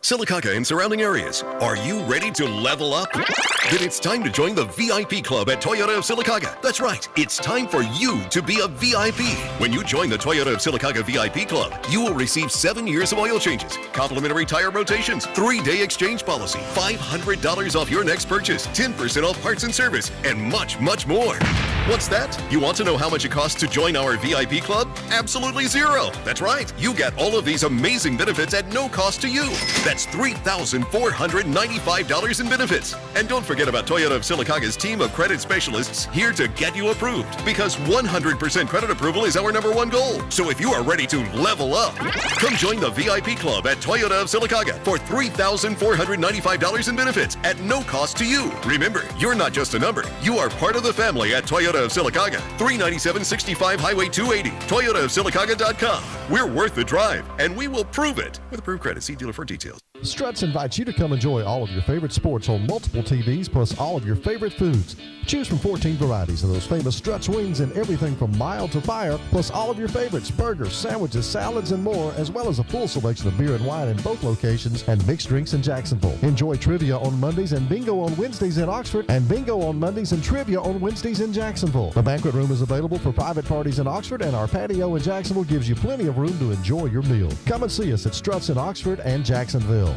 Sylacauga and surrounding areas. Are you ready to level up? Then it's time to join the VIP Club at Toyota of Sylacauga. That's right. It's time for you to be a VIP. When you join the Toyota of Sylacauga VIP Club, you will receive 7 years of oil changes, complimentary tire rotations, 3-day exchange policy, $500 off your next purchase, 10% off parts and service, and much, much more. What's that? You want to know how much it costs to join our VIP Club? Absolutely zero. That's right. You get all of these amazing benefits at no cost to you. That's $3,495 in benefits. And don't forget about Toyota of Sylacauga's team of credit specialists here to get you approved, because 100% credit approval is our #1 goal. So if you are ready to level up, come join the VIP Club at Toyota of Sylacauga for $3,495 in benefits at no cost to you. Remember, you're not just a number. You are part of the family at Toyota of Sylacauga, 39765 Highway 280, ToyotaofSylacauga.com. We're worth the drive, and we will prove it. With approved credit, see dealer for details. Struts invites you to come enjoy all of your favorite sports on multiple TVs, plus all of your favorite foods. Choose from 14 varieties of those famous Struts wings and everything from mild to fire, plus all of your favorites, burgers, sandwiches, salads, and more, as well as a full selection of beer and wine in both locations and mixed drinks in Jacksonville. Enjoy trivia on Mondays and bingo on Wednesdays in Oxford, and bingo on Mondays and trivia on Wednesdays in Jacksonville. The banquet room is available for private parties in Oxford, and our patio in Jacksonville gives you plenty of room to enjoy your meal. Come and see us at Struts in Oxford and Jacksonville.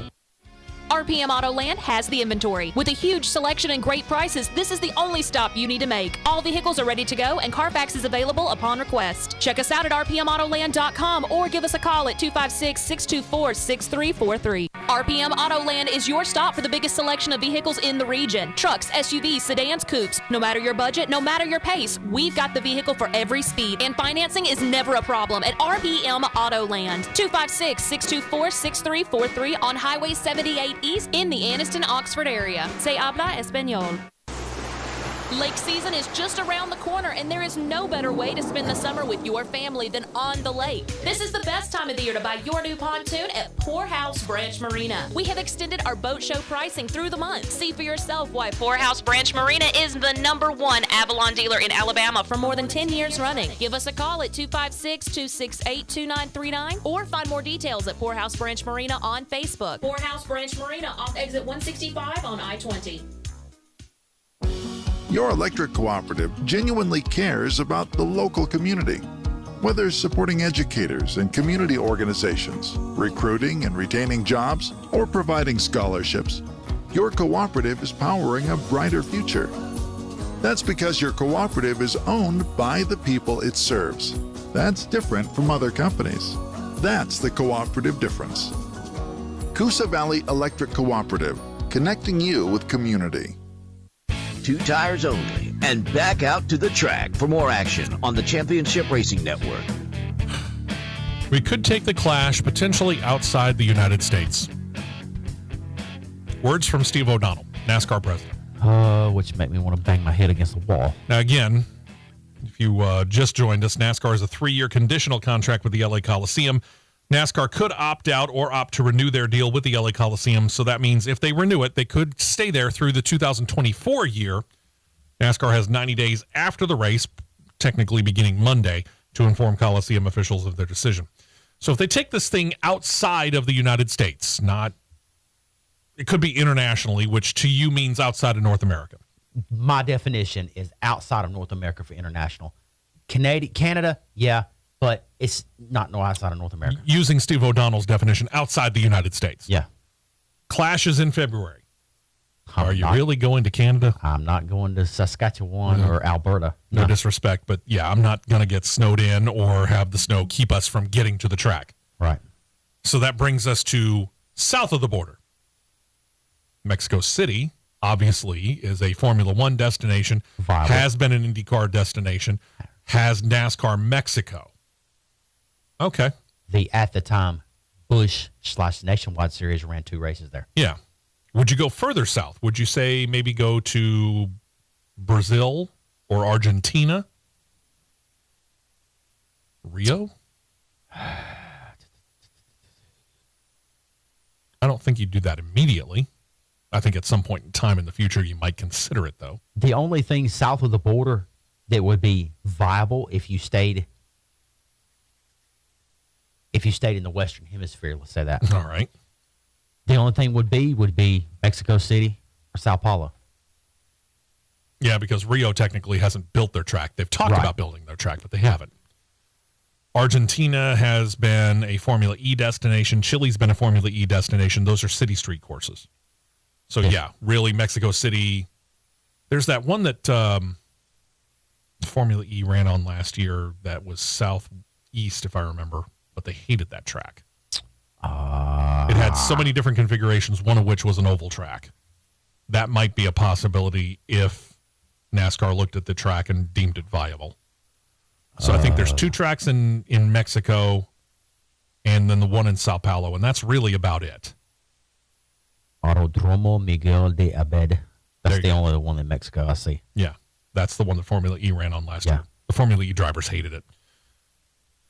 RPM Autoland has the inventory. With a huge selection and great prices, this is the only stop you need to make. All vehicles are ready to go, and Carfax is available upon request. Check us out at rpmautoland.com or give us a call at 256-624-6343. RPM Autoland is your stop for the biggest selection of vehicles in the region. Trucks, SUVs, sedans, coupes. No matter your budget, no matter your pace, we've got the vehicle for every speed. And financing is never a problem at RPM Autoland. 256-624-6343 on Highway 78 East in the Anniston-Oxford area. Se habla español. Lake season is just around the corner, and there is no better way to spend the summer with your family than on the lake. This is the best time of the year to buy your new pontoon at Poorhouse Branch Marina. We have extended our boat show pricing through the month. See for yourself why Poorhouse Branch Marina is the #1 Avalon dealer in Alabama for more than 10 years running. Give us a call at 256-268-2939 or find more details at Poorhouse Branch Marina on Facebook. Poorhouse Branch Marina off exit 165 on I-20. Your electric cooperative genuinely cares about the local community. Whether supporting educators and community organizations, recruiting and retaining jobs, or providing scholarships, your cooperative is powering a brighter future. That's because your cooperative is owned by the people it serves. That's different from other companies. That's the cooperative difference. Coosa Valley Electric Cooperative, connecting you with community. 2 tires only, and back out to the track for more action on the Championship Racing Network. We could take the clash potentially outside the United States. Words from Steve O'Donnell, NASCAR president. Which make me want to bang my head against the wall. Now, again, if you just joined us, NASCAR is a 3-year conditional contract with the LA Coliseum. NASCAR could opt out or opt to renew their deal with the LA Coliseum. So that means if they renew it, they could stay there through the 2024 year. NASCAR has 90 days after the race, technically beginning Monday, to inform Coliseum officials of their decision. So if they take this thing outside of the United States, it could be internationally, which to you means outside of North America. My definition is outside of North America for international. Canada, yeah. But it's not outside of North America. Using Steve O'Donnell's definition, outside the United States. Yeah. Clashes in February. Are you really going to Canada? I'm not going to Saskatchewan or Alberta. No disrespect, but yeah, I'm not going to get snowed in or have the snow keep us from getting to the track. Right. So that brings us to south of the border. Mexico City, obviously, is a Formula One destination, has been an IndyCar destination, has NASCAR Mexico. Okay. At the time, Busch/Nationwide Series ran 2 races there. Yeah. Would you go further south? Would you say maybe go to Brazil or Argentina? Rio? I don't think you'd do that immediately. I think at some point in time in the future you might consider it, though. The only thing south of the border that would be viable if you stayed in the Western Hemisphere, let's say that. All right. The only thing would be Mexico City or Sao Paulo. Yeah, because Rio technically hasn't built their track. They've talked about building their track, but they haven't. Argentina has been a Formula E destination. Chile's been a Formula E destination. Those are city street courses. So, yeah, really Mexico City. There's that one that Formula E ran on last year that was southeast, if I remember. But they hated that track. It had so many different configurations, one of which was an oval track. That might be a possibility if NASCAR looked at the track and deemed it viable. So I think there's 2 tracks in Mexico and then the one in Sao Paulo, and that's really about it. Autodromo Miguel de Abed. That's the only one in Mexico I see. Yeah, that's the one that Formula E ran on last year. The Formula E drivers hated it.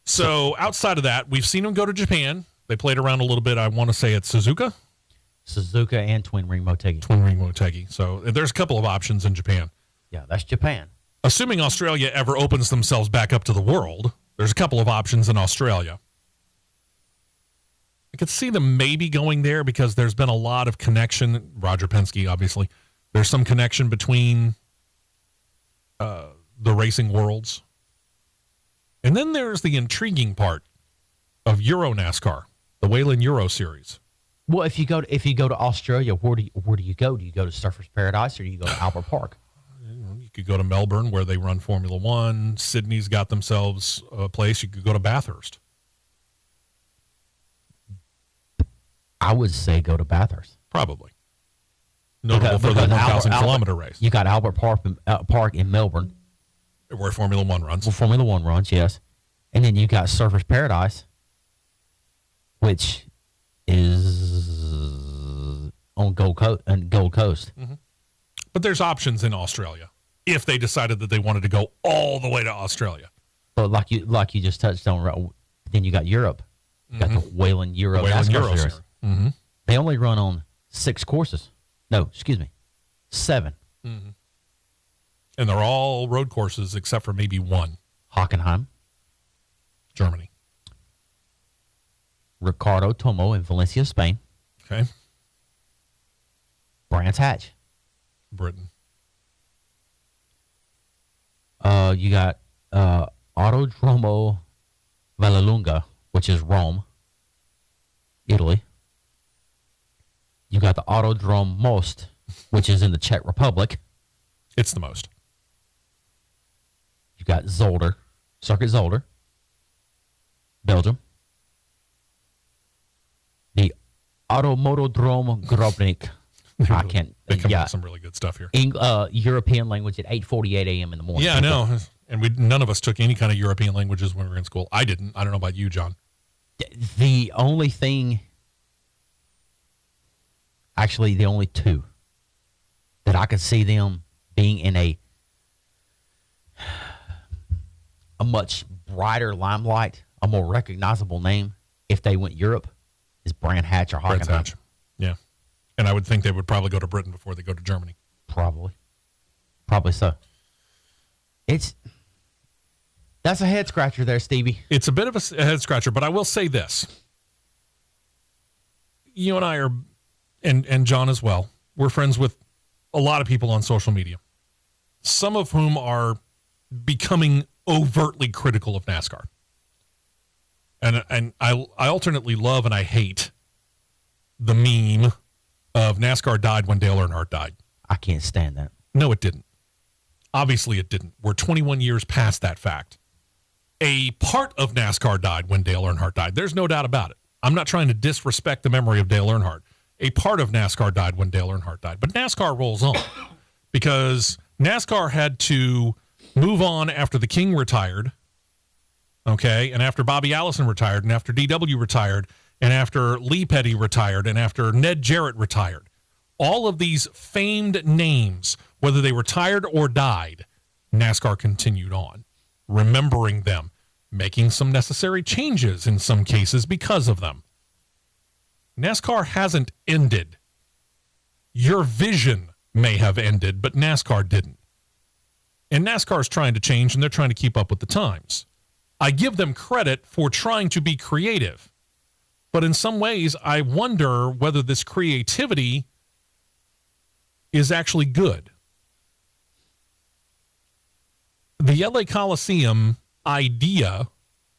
So outside of that, we've seen them go to Japan. They played around a little bit. I want to say at Suzuka and Twin Ring Motegi. So there's a couple of options in Japan. Yeah, that's Japan. Assuming Australia ever opens themselves back up to the world, there's a couple of options in Australia. I could see them maybe going there because there's been a lot of connection. Roger Penske, obviously. There's some connection between the racing worlds. And then there's the intriguing part of Euro NASCAR, the Whelen Euro Series. Well, if you go to Australia, where do you go? Do you go to Surfers Paradise or do you go to Albert Park? You could go to Melbourne where they run Formula One. Sydney's got themselves a place. You could go to Bathurst. I would say go to Bathurst. Probably. Notable for the 1,000-kilometer race. You got Albert Park in Melbourne. Where Formula One runs. Where Formula One runs, yes. And then you got Surfers Paradise, which is on Gold Coast. Mm-hmm. But there's options in Australia if they decided that they wanted to go all the way to Australia. But like you just touched on, then you got Europe. You got the Wayland Euro NASCAR Series. Mm-hmm. They only run on 6 courses. No, excuse me, 7. Mm-hmm. And they're all road courses except for maybe one. Hockenheim. Germany. Ricardo Tomo in Valencia, Spain. Okay. Brands Hatch. Britain. You got Autodromo Vallelunga, which is Rome, Italy. You got the Autodrome Most, which is in the Czech Republic. It's the most. You got Zolder, Circuit Zolder, Belgium. The Automotodrome Grobnik. They come up with some really good stuff here. European language at 8:48 a.m. in the morning. Yeah, I know. And none of us took any kind of European languages when we were in school. I didn't. I don't know about you, John. The only two that I could see them being in a much brighter limelight, a more recognizable name, if they went Europe, is Brand Hatch or Hockenheim. Yeah. And I would think they would probably go to Britain before they go to Germany. Probably so. That's a head scratcher there, Stevie. It's a bit of a head scratcher, but I will say this. You and I are, and John as well, we're friends with a lot of people on social media, some of whom are becoming overtly critical of NASCAR. And I alternately love and I hate the meme of NASCAR died when Dale Earnhardt died. I can't stand that. No, it didn't. Obviously, it didn't. We're 21 years past that fact. A part of NASCAR died when Dale Earnhardt died. There's no doubt about it. I'm not trying to disrespect the memory of Dale Earnhardt. A part of NASCAR died when Dale Earnhardt died. But NASCAR rolls on because NASCAR had to move on after the King retired, okay, and after Bobby Allison retired, and after DW retired, and after Lee Petty retired, and after Ned Jarrett retired. All of these famed names, whether they retired or died, NASCAR continued on, remembering them, making some necessary changes in some cases because of them. NASCAR hasn't ended. Your vision may have ended, but NASCAR didn't. And NASCAR's trying to change, and they're trying to keep up with the times. I give them credit for trying to be creative. But in some ways, I wonder whether this creativity is actually good. The LA Coliseum idea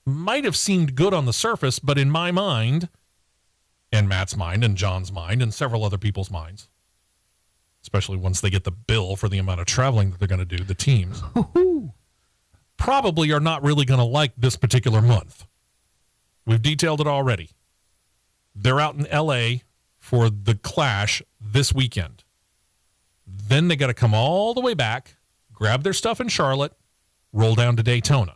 might have seemed good on the surface, but in my mind, and Matt's mind, and John's mind, and several other people's minds, especially once they get the bill for the amount of traveling that they're going to do, the teams, probably are not really going to like this particular month. We've detailed it already. They're out in L.A. for the Clash this weekend. Then they got to come all the way back, grab their stuff in Charlotte, roll down to Daytona.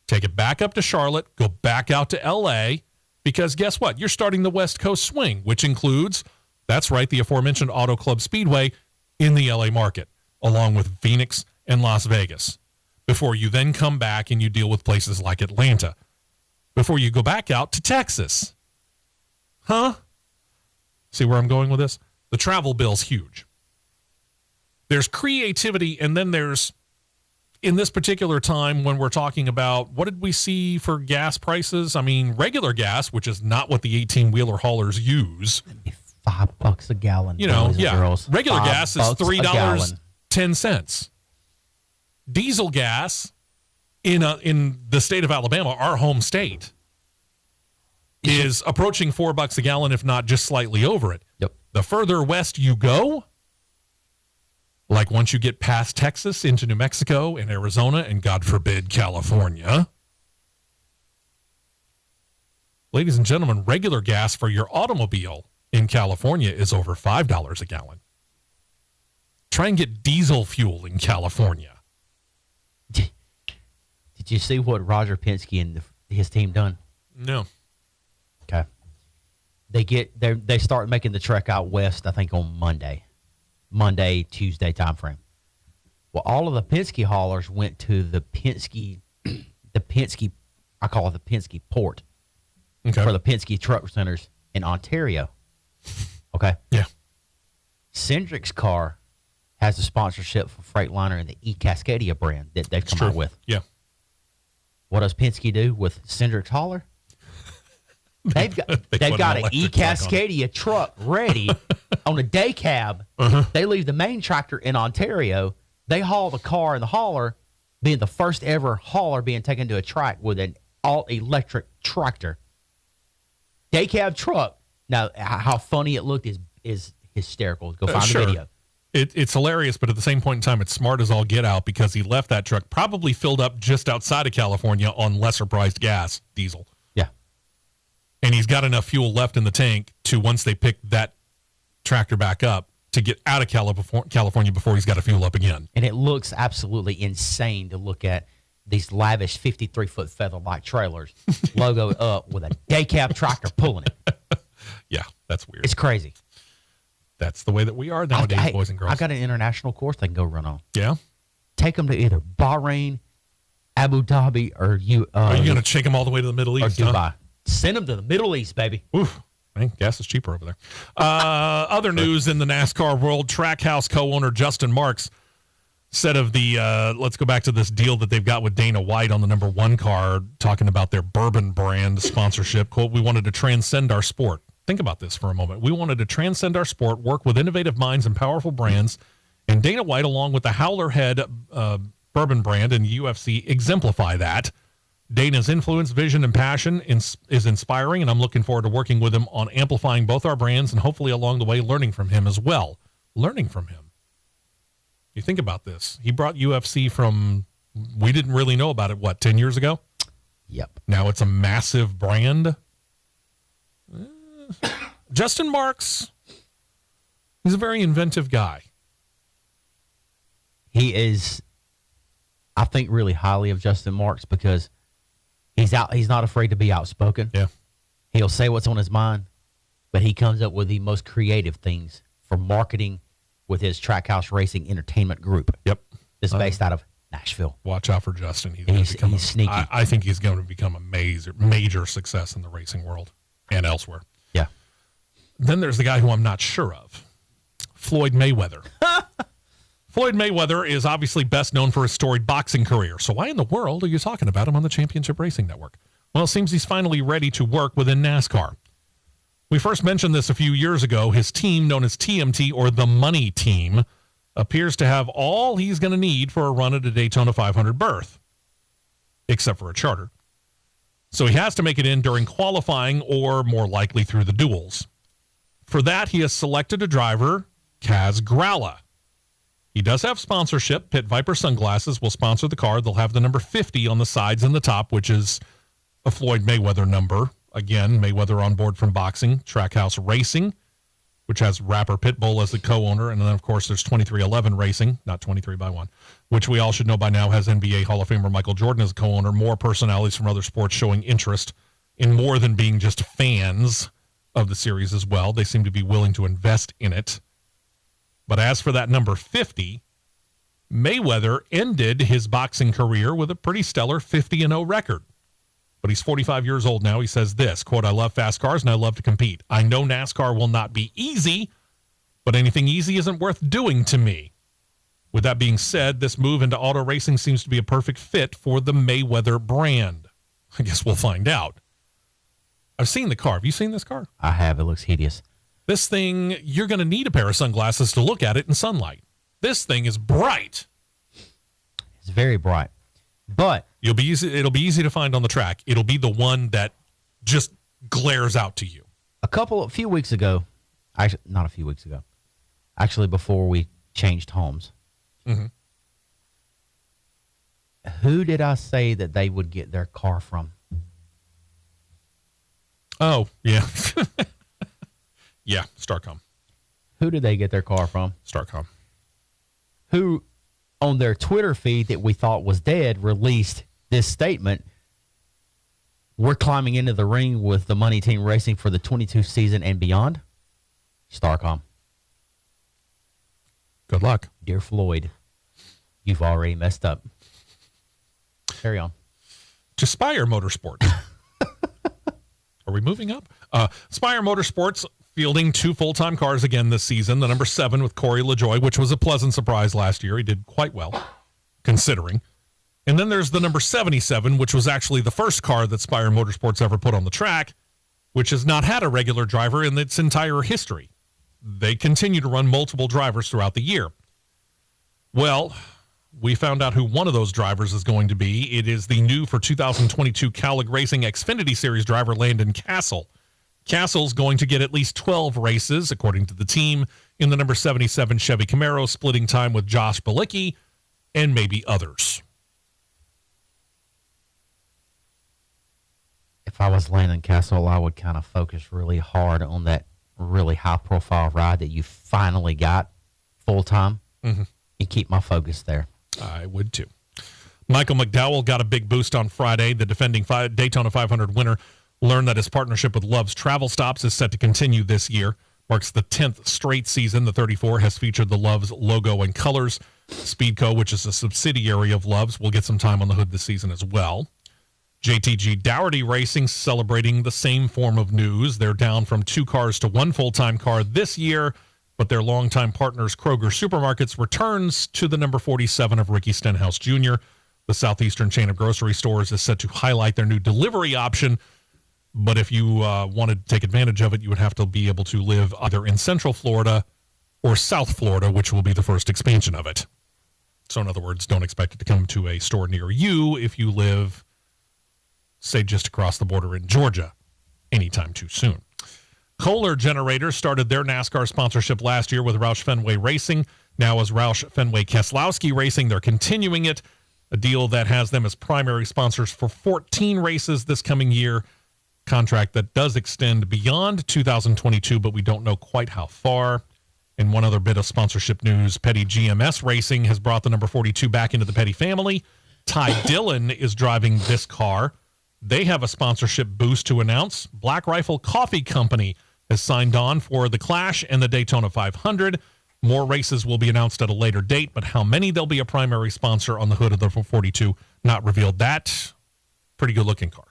Take it back up to Charlotte, go back out to L.A., because guess what? You're starting the West Coast swing, which includes, that's right, the aforementioned Auto Club Speedway in the L.A. market, along with Phoenix and Las Vegas, before you then come back and you deal with places like Atlanta, before you go back out to Texas. Huh? See where I'm going with this? The travel bill's huge. There's creativity, and then there's, in this particular time when we're talking about, what did we see for gas prices? I mean, regular gas, which is not what the 18-wheeler haulers use. $5 a gallon. You know, yeah. Girls. Regular gas is $3.10. Diesel gas in the state of Alabama, our home state, is approaching $4 a gallon, if not just slightly over it. Yep. The further west you go, like once you get past Texas into New Mexico and Arizona and, God forbid, California, ladies and gentlemen, regular gas for your automobile in California is over $5 a gallon. Try and get diesel fuel in California. Did you see what Roger Penske and his team done? No. Okay. They start making the trek out west, I think, on Monday, Tuesday timeframe. Well, all of the Penske haulers went to the Penske, I call it the Penske port, for the Penske truck centers in Ontario. Okay. Yeah. Cindric's car has a sponsorship for Freightliner and the E-Cascadia brand that they've come out with. Yeah. What does Penske do with Cindric's hauler? They've got an E-Cascadia truck ready on a day cab. They leave the main tractor in Ontario. They haul the car and the hauler, being the first ever hauler being taken to a track with an all-electric tractor. Day cab truck. Now, how funny it looked is hysterical. Go find the video. It's hilarious, but at the same point in time, it's smart as all get out because he left that truck probably filled up just outside of California on lesser priced gas, diesel. Yeah. And he's got enough fuel left in the tank to, once they pick that tractor back up, to get out of California before he's got to fuel up again. And it looks absolutely insane to look at these lavish 53-foot feather-like trailers logoed up with a day cab tractor pulling it. Yeah, that's weird. It's crazy. That's the way that we are nowadays, boys and girls. I got an international course they can go run on. Yeah? Take them to either Bahrain, Abu Dhabi, or are you going to take them all the way to the Middle East? Or Dubai. Send them to the Middle East, baby. Oof. Man, gas is cheaper over there. Other news in the NASCAR world, Trackhouse co-owner Justin Marks said of the, let's go back to this deal that they've got with Dana White on the number 1 car, talking about their bourbon brand sponsorship. Quote, "We wanted to transcend our sport." Think about this for a moment. We wanted to transcend our sport, work with innovative minds and powerful brands, and Dana White, along with the Howler Head bourbon brand and UFC, exemplify that. Dana's influence, vision, and passion is inspiring, and I'm looking forward to working with him on amplifying both our brands and hopefully along the way learning from him as well. Learning from him. You think about this. He brought UFC from, we didn't really know about it, 10 years ago? Yep. Now it's a massive brand. Justin Marks, he's a very inventive guy. He is, I think, really highly of Justin Marks because he's not afraid to be outspoken. Yeah. He'll say what's on his mind, but he comes up with the most creative things for marketing with his Trackhouse Racing Entertainment Group. Yep. It's based out of Nashville. Watch out for Justin. He's sneaky. I think he's going to become a major success in the racing world and elsewhere. Yeah. Then there's the guy who I'm not sure of, Floyd Mayweather. Floyd Mayweather is obviously best known for his storied boxing career. So why in the world are you talking about him on the Championship Racing Network? Well, it seems he's finally ready to work within NASCAR. We first mentioned this a few years ago. His team, known as TMT, or the Money Team, appears to have all he's going to need for a run at a Daytona 500 berth, except for a charter. So he has to make it in during qualifying or more likely through the duels. For that, he has selected a driver, Kaz Gralla. He does have sponsorship. Pit Viper Sunglasses will sponsor the car. They'll have the number 50 on the sides and the top, which is a Floyd Mayweather number. Again, Mayweather on board from boxing. Trackhouse Racing, which has rapper Pitbull as the co-owner. And then, of course, there's 2311 Racing, not 23x1, which we all should know by now has NBA Hall of Famer Michael Jordan as co-owner. More personalities from other sports showing interest in more than being just fans of the series as well. They seem to be willing to invest in it. But as for that number 50, Mayweather ended his boxing career with a pretty stellar 50-0 record. But he's 45 years old now. He says this, quote, "I love fast cars and I love to compete. I know NASCAR will not be easy, but anything easy isn't worth doing to me." With that being said, this move into auto racing seems to be a perfect fit for the Mayweather brand. I guess we'll find out. I've seen the car. Have you seen this car? I have. It looks hideous. This thing, you're going to need a pair of sunglasses to look at it in sunlight. This thing is bright. It's very bright. But it'll be easy to find on the track. It'll be the one that just glares out to you? A few weeks ago, actually, not a few weeks ago, actually before we changed homes, who did I say that they would get their car from? Oh, yeah. Yeah, Starcom. Who did they get their car from? Starcom. Who, on their Twitter feed that we thought was dead, released this statement: we're climbing into the ring with the Money Team Racing for the 22 season and beyond. Starcom. Good luck. Dear Floyd, you've already messed up. Carry on. To Spire Motorsports. Are we moving up? Spire Motorsports fielding 2 full-time cars again this season. The number 7 with Corey LaJoie, which was a pleasant surprise last year. He did quite well, considering. And then there's the number 77, which was actually the first car that Spire Motorsports ever put on the track, which has not had a regular driver in its entire history. They continue to run multiple drivers throughout the year. Well, we found out who one of those drivers is going to be. It is the new for 2022 Cowlick Racing Xfinity Series driver Landon Castle. Castle's going to get at least 12 races, according to the team, in the number 77 Chevy Camaro, splitting time with Josh Bilicki and maybe others. If I was Landon Castle, I would kind of focus really hard on that really high-profile ride that you finally got full-time and keep my focus there. I would, too. Michael McDowell got a big boost on Friday. The defending Daytona 500 winner learned that his partnership with Love's Travel Stops is set to continue this year. Marks the 10th straight season. The 34 has featured the Love's logo and colors. Speedco, which is a subsidiary of Love's, will get some time on the hood this season as well. JTG Dougherty Racing celebrating the same form of news. They're down from 2 cars to 1 full-time car this year, but their longtime partners Kroger Supermarkets returns to the number 47 of Ricky Stenhouse Jr. The Southeastern chain of grocery stores is set to highlight their new delivery option, but if you wanted to take advantage of it, you would have to be able to live either in Central Florida or South Florida, which will be the first expansion of it. So in other words, don't expect it to come to a store near you if you live, say, just across the border in Georgia anytime too soon. Kohler Generators started their NASCAR sponsorship last year with Roush Fenway Racing. Now as Roush Fenway Keselowski Racing, they're continuing it, a deal that has them as primary sponsors for 14 races this coming year. Contract that does extend beyond 2022, but we don't know quite how far. And one other bit of sponsorship news, Petty GMS Racing has brought the number 42 back into the Petty family. Ty Dillon is driving this car. They have a sponsorship boost to announce. Black Rifle Coffee Company has signed on for the Clash and the Daytona 500. More races will be announced at a later date, but how many they'll be a primary sponsor on the hood of the 42, not revealed. That pretty good-looking car.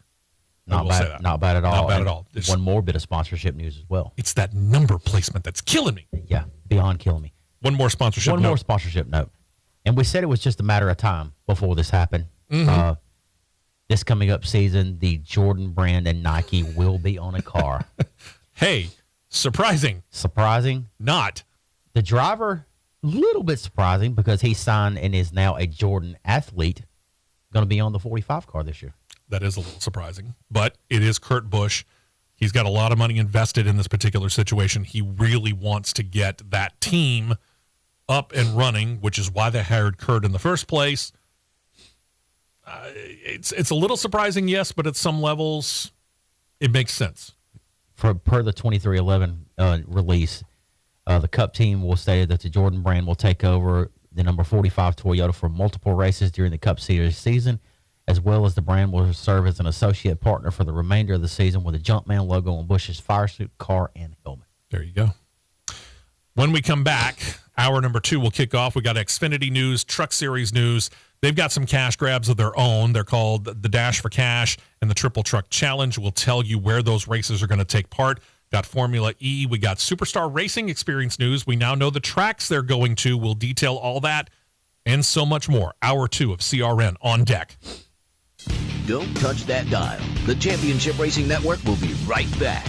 Not bad, not bad at all. Not bad at all. One more bit of sponsorship news as well. It's that number placement that's killing me. Yeah, beyond killing me. One more sponsorship note. One more sponsorship note. And we said it was just a matter of time before this happened. This coming up season, the Jordan brand and Nike will be on a car. Hey, surprising. Surprising? Not. The driver, a little bit surprising because he signed and is now a Jordan athlete, going to be on the 45 car this year. That is a little surprising, but it is Kurt Busch. He's got a lot of money invested in this particular situation. He really wants to get that team up and running, which is why they hired Kurt in the first place. It's a little surprising, yes, but at some levels, it makes sense. Per the 2311 release, the Cup team will say that the Jordan brand will take over the number 45 Toyota for multiple races during the Cup Series season, as well as the brand will serve as an associate partner for the remainder of the season with a Jumpman logo on Busch's fire suit, car, and helmet. There you go. When we come back, hour number 2 will kick off. We got Xfinity news, Truck Series news. They've got some cash grabs of their own. They're called the Dash for Cash and the Triple Truck Challenge. We'll tell you where those races are going to take part. Got Formula E. We got Superstar Racing Experience news. We now know the tracks they're going to. We'll detail all that and so much more. Hour 2 of CRN on deck. Don't touch that dial. The Championship Racing Network will be right back.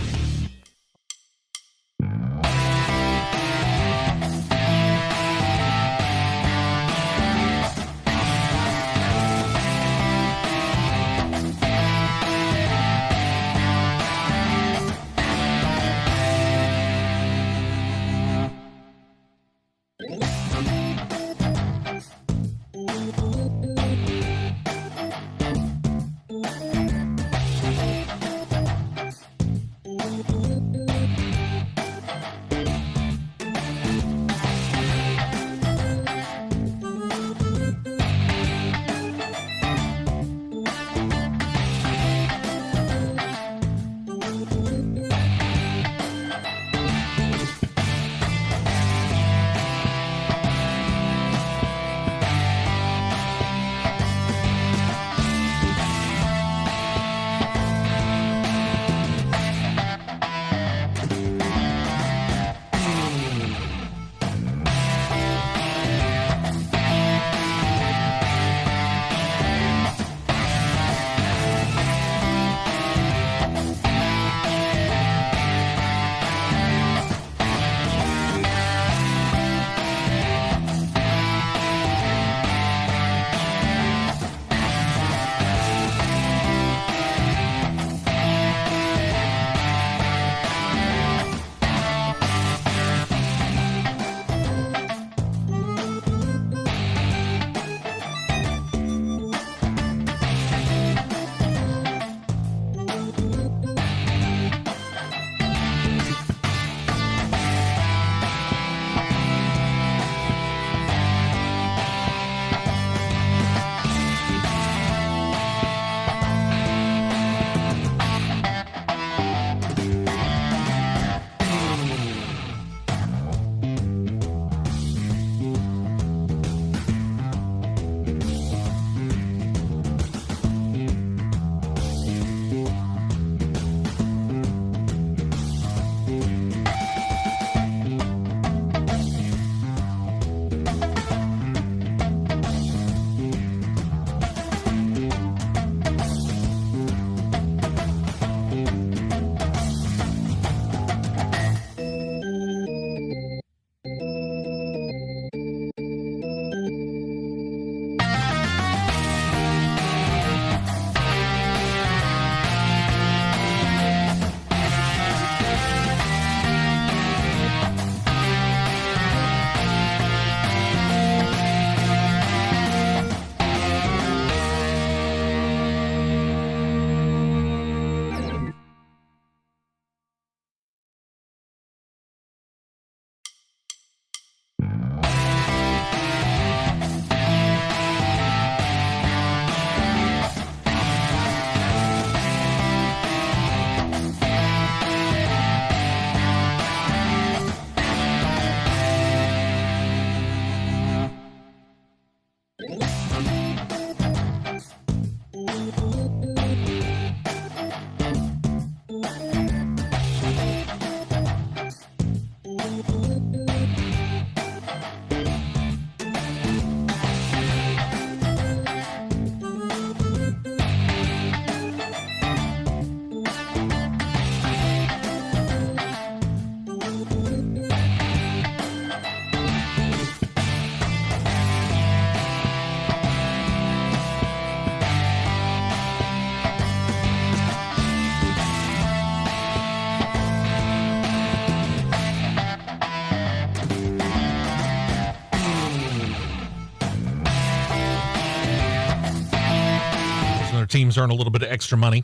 teams earn a little bit of extra money.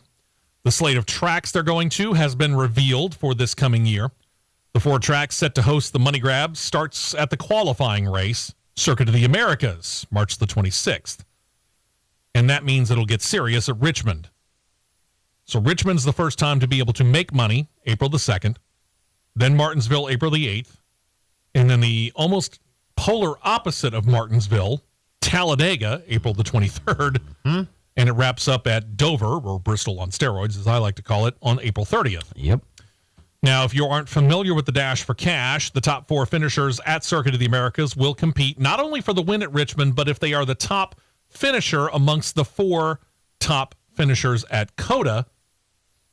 The slate of tracks they're going to has been revealed for this coming year. The 4 tracks set to host the money grab starts at the qualifying race, Circuit of the Americas, March the 26th. And that means it'll get serious at Richmond. So Richmond's the first time to be able to make money, April the 2nd. Then Martinsville, April the 8th. And then the almost polar opposite of Martinsville, Talladega, April the 23rd. And it wraps up at Dover, or Bristol on steroids, as I like to call it, on April 30th. Yep. Now, if you aren't familiar with the Dash for Cash, the top 4 finishers at Circuit of the Americas will compete not only for the win at Richmond, but if they are the top finisher amongst the 4 top finishers at COTA,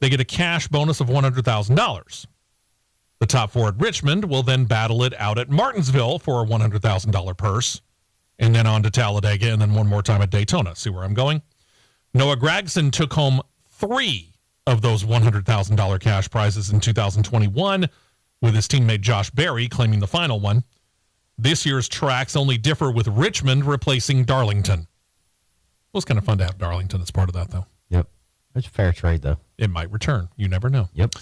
they get a cash bonus of $100,000. The top 4 at Richmond will then battle it out at Martinsville for a $100,000 purse, and then on to Talladega, and then one more time at Daytona. See where I'm going? Noah Gragson took home 3 of those $100,000 cash prizes in 2021, with his teammate Josh Berry claiming the final one. This year's tracks only differ with Richmond replacing Darlington. It was kind of fun to have Darlington as part of that, though. Yep. It's a fair trade, though. It might return. You never know. Yep.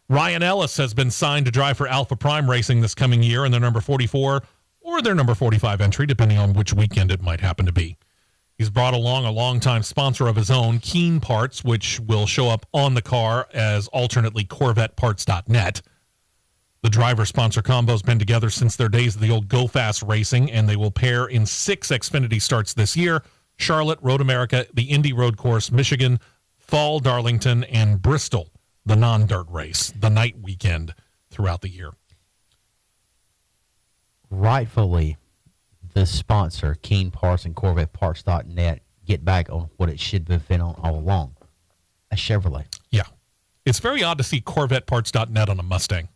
Ryan Ellis has been signed to drive for Alpha Prime Racing this coming year in their number 44 or their number 45 entry, depending on which weekend it might happen to be. He's brought along a longtime sponsor of his own, Keen Parts, which will show up on the car as alternately CorvetteParts.net. The driver-sponsor combo has been together since their days of the old Go Fast Racing, and they will pair in 6 Xfinity starts this year: Charlotte, Road America, the Indy Road Course, Michigan, Fall, Darlington, and Bristol, the non-dirt race, the night weekend throughout the year. Rightfully, the sponsor, Keen Parts and CorvetteParts.net, get back on what it should have been on all along, a Chevrolet. Yeah. It's very odd to see CorvetteParts.net on a Mustang.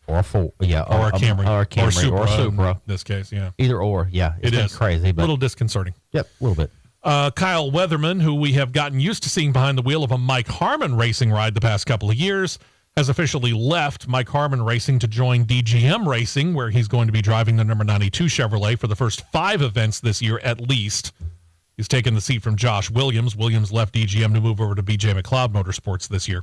Or a Ford, yeah. Or a Camry. Or a Camry. Or a Supra. In this case, yeah. Either or, yeah. It is crazy. But a little disconcerting. Yep, a little bit. Kyle Weatherman, who we have gotten used to seeing behind the wheel of a Mike Harmon racing ride the past couple of years, has officially left Mike Harmon Racing to join DGM Racing, where he's going to be driving the number 92 Chevrolet for the first 5 events this year at least. He's taken the seat from Josh Williams. Williams left DGM to move over to BJ McLeod Motorsports this year.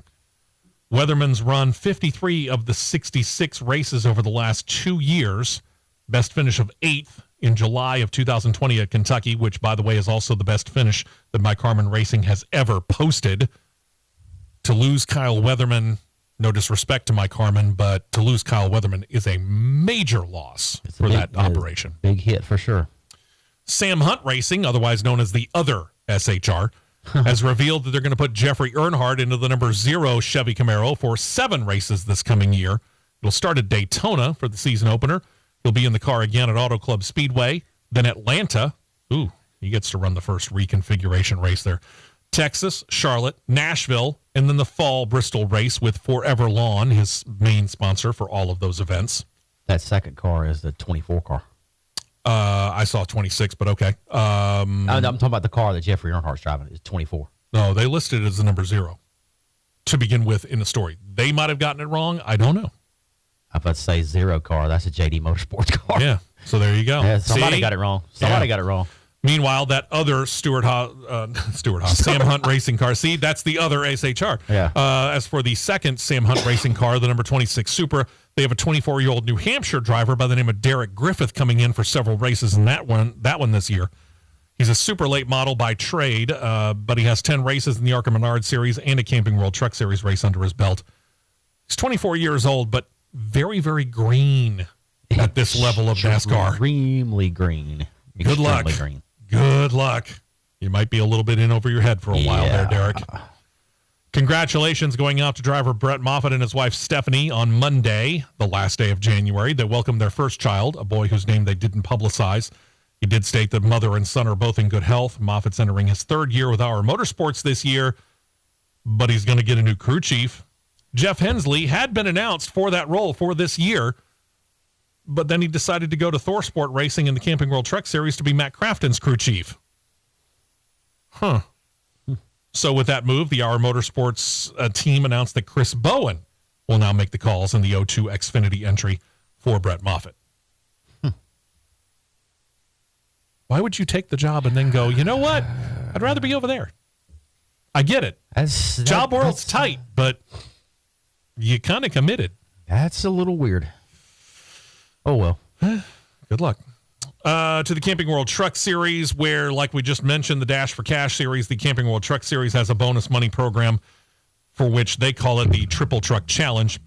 Weatherman's run 53 of the 66 races over the last 2 years. Best finish of 8th in July of 2020 at Kentucky, which, by the way, is also the best finish that Mike Harmon Racing has ever posted. To lose Kyle Weatherman, no disrespect to Mike Harmon, but to lose Kyle Weatherman is a major loss for that operation. Big hit for sure. Sam Hunt Racing, otherwise known as the other SHR, has revealed that they're going to put Jeffrey Earnhardt into the number 0 Chevy Camaro for 7 races this coming year. It'll start at Daytona for the season opener. He'll be in the car again at Auto Club Speedway, then Atlanta. Ooh, he gets to run the first reconfiguration race there. Texas, Charlotte, Nashville, and then the fall Bristol race with Forever Lawn, his main sponsor for all of those events. That second car is the 24 car. I saw 26, but okay. I'm talking about the car that Jeffrey Earnhardt's driving. It's 24. No, they listed it as the number 0 to begin with in the story. They might have gotten it wrong. I don't know. I was about to say 0 car. That's a JD Motorsports car. Yeah, so there you go. Yeah, somebody got it wrong. Somebody got it wrong. Meanwhile, that other Sam Hunt racing car, see, that's the other SHR. Yeah. As for the second Sam Hunt racing car, the number 26 Supra, they have a 24-year-old New Hampshire driver by the name of Derek Griffith coming in for several races in that one this year. He's a super late model by trade, but he has 10 races in the ARCA Menard Series and a Camping World Truck Series race under his belt. He's 24 years old, but very, very green at this level of NASCAR. Extremely green. Good luck. Green. Good luck. You might be a little bit in over your head for a while there, Derek. Congratulations going out to driver Brett Moffitt and his wife Stephanie on Monday, the last day of January. They welcomed their first child, a boy whose name they didn't publicize. He did state that mother and son are both in good health. Moffitt's entering his 3rd year with Our Motorsports this year, but he's going to get a new crew chief. Jeff Hensley had been announced for that role for this year, but then he decided to go to ThorSport Racing in the Camping World Truck Series to be Matt Crafton's crew chief. Huh. So with that move, the Our Motorsports team announced that Chris Bowen will now make the calls in the O2 Xfinity entry for Brett Moffitt. Why would you take the job and then go, you know what? I'd rather be over there. I get it. Job world's that's tight, but you kind of committed. That's a little weird. Oh, well. Good luck. To the Camping World Truck Series, where, like we just mentioned, the Dash for Cash Series, the Camping World Truck Series has a bonus money program for which they call it the Triple Truck Challenge.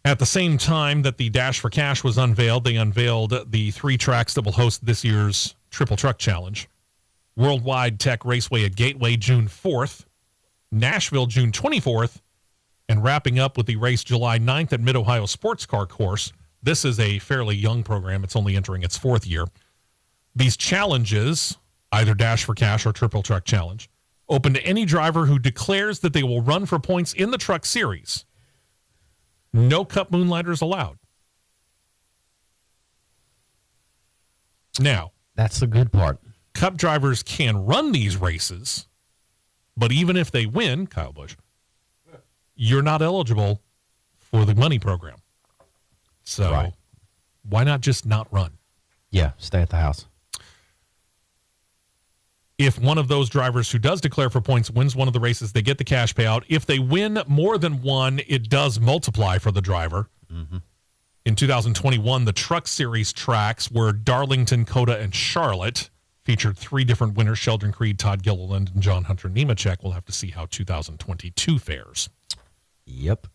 At the same time that the Dash for Cash was unveiled, they unveiled the 3 tracks that will host this year's Triple Truck Challenge. Worldwide Tech Raceway at Gateway, June 4th. Nashville, June 24th. And wrapping up with the race July 9th at Mid-Ohio Sports Car Course. This is a fairly young program. It's only entering its 4th year. These challenges, either Dash for Cash or Triple Truck Challenge, open to any driver who declares that they will run for points in the truck series. No Cup Moonlighters allowed. Now, that's the good part. Cup drivers can run these races, but even if they win, Kyle Busch, you're not eligible for the money program. So why not just not run? Yeah, stay at the house. If one of those drivers who does declare for points wins one of the races, they get the cash payout. If they win more than one, it does multiply for the driver. Mm-hmm. In 2021, the Truck Series tracks were Darlington, Coda, and Charlotte. Featured 3 different winners, Sheldon Creed, Todd Gilliland, and John Hunter Nemechek. We'll have to see how 2022 fares. Yep.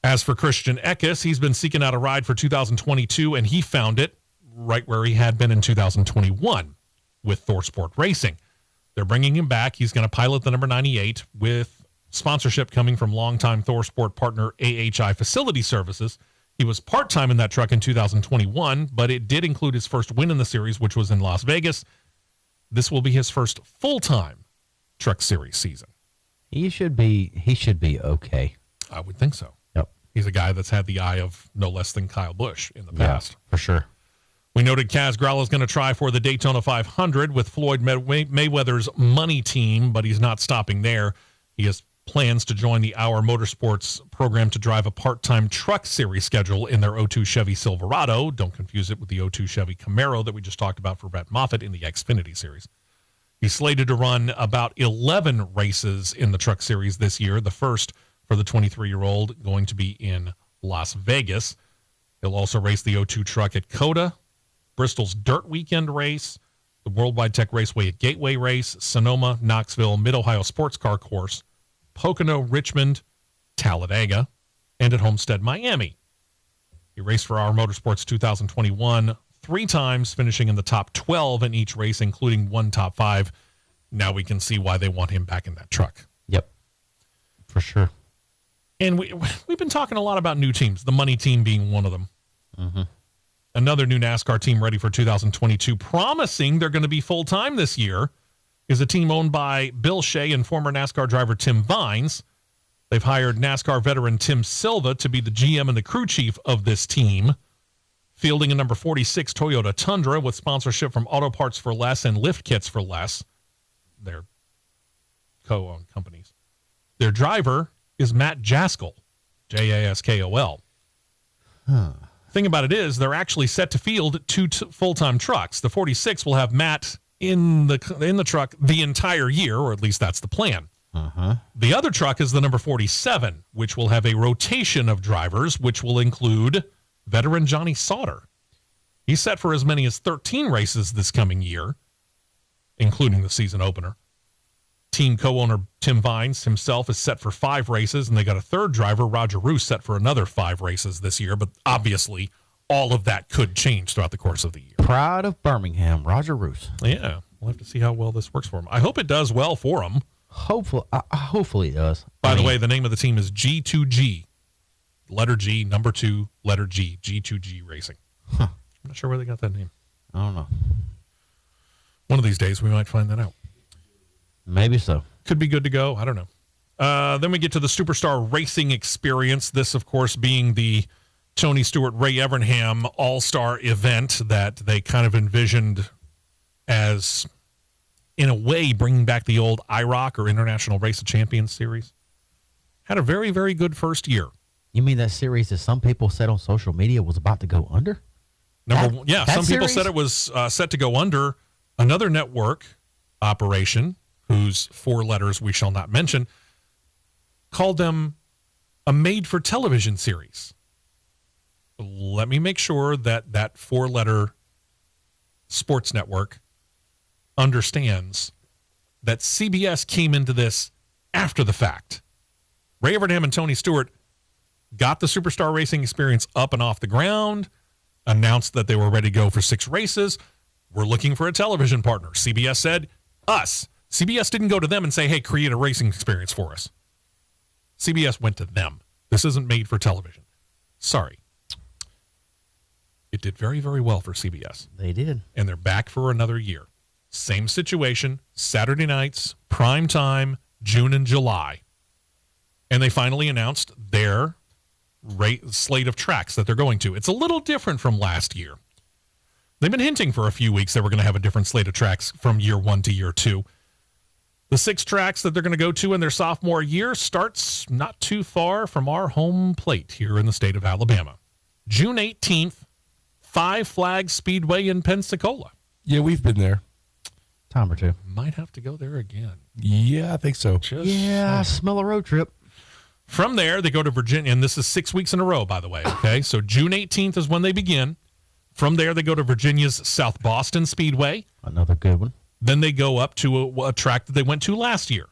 As for Christian Eckes, he's been seeking out a ride for 2022, and he found it right where he had been in 2021 with ThorSport Racing. They're bringing him back. He's going to pilot the number 98 with sponsorship coming from longtime ThorSport partner AHI Facility Services. He was part-time in that truck in 2021, but it did include his first win in the series, which was in Las Vegas. This will be his first full-time Truck Series season. He should be okay. I would think so. Yep. He's a guy that's had the eye of no less than Kyle Busch in the past. For sure. We noted Kaz Grala is going to try for the Daytona 500 with Floyd Mayweather's money team, but he's not stopping there. He has plans to join the Our Motorsports program to drive a part-time Truck Series schedule in their 02 Chevy Silverado. Don't confuse it with the 02 Chevy Camaro that we just talked about for Brett Moffitt in the Xfinity Series. He's slated to run about 11 races in the Truck Series this year, the first for the 23-year-old going to be in Las Vegas. He'll also race the 02 truck at Coda, Bristol's Dirt Weekend race, the Worldwide Tech Raceway at Gateway race, Sonoma, Knoxville, Mid-Ohio Sports Car Course, Pocono, Richmond, Talladega, and at Homestead, Miami. He raced for Our Motorsports 2021 3 times, finishing in the top 12 in each race, including 1 top 5. Now we can see why they want him back in that truck. Yep, for sure. And we've been talking a lot about new teams, the money team being one of them. Mm-hmm. Another new NASCAR team ready for 2022, promising they're going to be full-time this year, is a team owned by Bill Shea and former NASCAR driver Tim Vines. They've hired NASCAR veteran Tim Silva to be the GM and the crew chief of this team, fielding a number 46 Toyota Tundra with sponsorship from Auto Parts for Less and Lift Kits for Less. They're co-owned companies. Their driver is Matt Jaskol, Jaskol. Thing about it is they're actually set to field 2 full-time trucks. The 46 will have Matt in the truck the entire year, or at least that's the plan. The other truck is the number 47, which will have a rotation of drivers, which will include veteran Johnny Sauter. He's set for as many as 13 races this coming year, including the season opener. Team co-owner Tim Vines himself is set for 5 races, and they got a third driver, Roger Roos, set for another 5 races this year. But obviously, all of that could change throughout the course of the year. Pride of Birmingham, Roger Roos. Yeah, we'll have to see how well this works for him. I hope it does well for him. Hopefully it does. By the way, the name of the team is G2G. Letter G, number 2, letter G, G2G Racing. I'm not sure where they got that name. I don't know. One of these days, we might find that out. Maybe so. Could be good to go. I don't know. Then we get to the Superstar Racing Experience. This, of course, being the Tony Stewart, Ray Evernham all-star event that they kind of envisioned as, in a way, bringing back the old IROC or International Race of Champions series. Had a very, very good first year. You mean that series that some people said on social media was about to go under? Some people said it was set to go under. Another network operation whose 4 letters we shall not mention, called them a made-for-television series. Let me make sure that that 4-letter sports network understands that CBS came into this after the fact. Ray Evernham and Tony Stewart got the Superstar Racing Experience up and off the ground, announced that they were ready to go for 6 races. We're looking for a television partner. CBS said, us. CBS didn't go to them and say, hey, create a racing experience for us. CBS went to them. This isn't made for television. Sorry. It did very, very well for CBS. They did. And they're back for another year. Same situation, Saturday nights, prime time, June and July. And they finally announced their slate of tracks that they're going to. It's a little different from last year. They've been hinting for a few weeks that we're going to have a different slate of tracks from year 1 to year 2. The 6 tracks that they're going to go to in their sophomore year starts not too far from our home plate here in the state of Alabama. June 18th, Five Flags Speedway in Pensacola. Yeah, we've been there. Time or two. Might have to go there again. Yeah, I think so. I smell a road trip. From there, they go to Virginia, and this is 6 weeks in a row, by the way, okay? So June 18th is when they begin. From there, they go to Virginia's South Boston Speedway. Another good one. Then they go up to a track that they went to last year,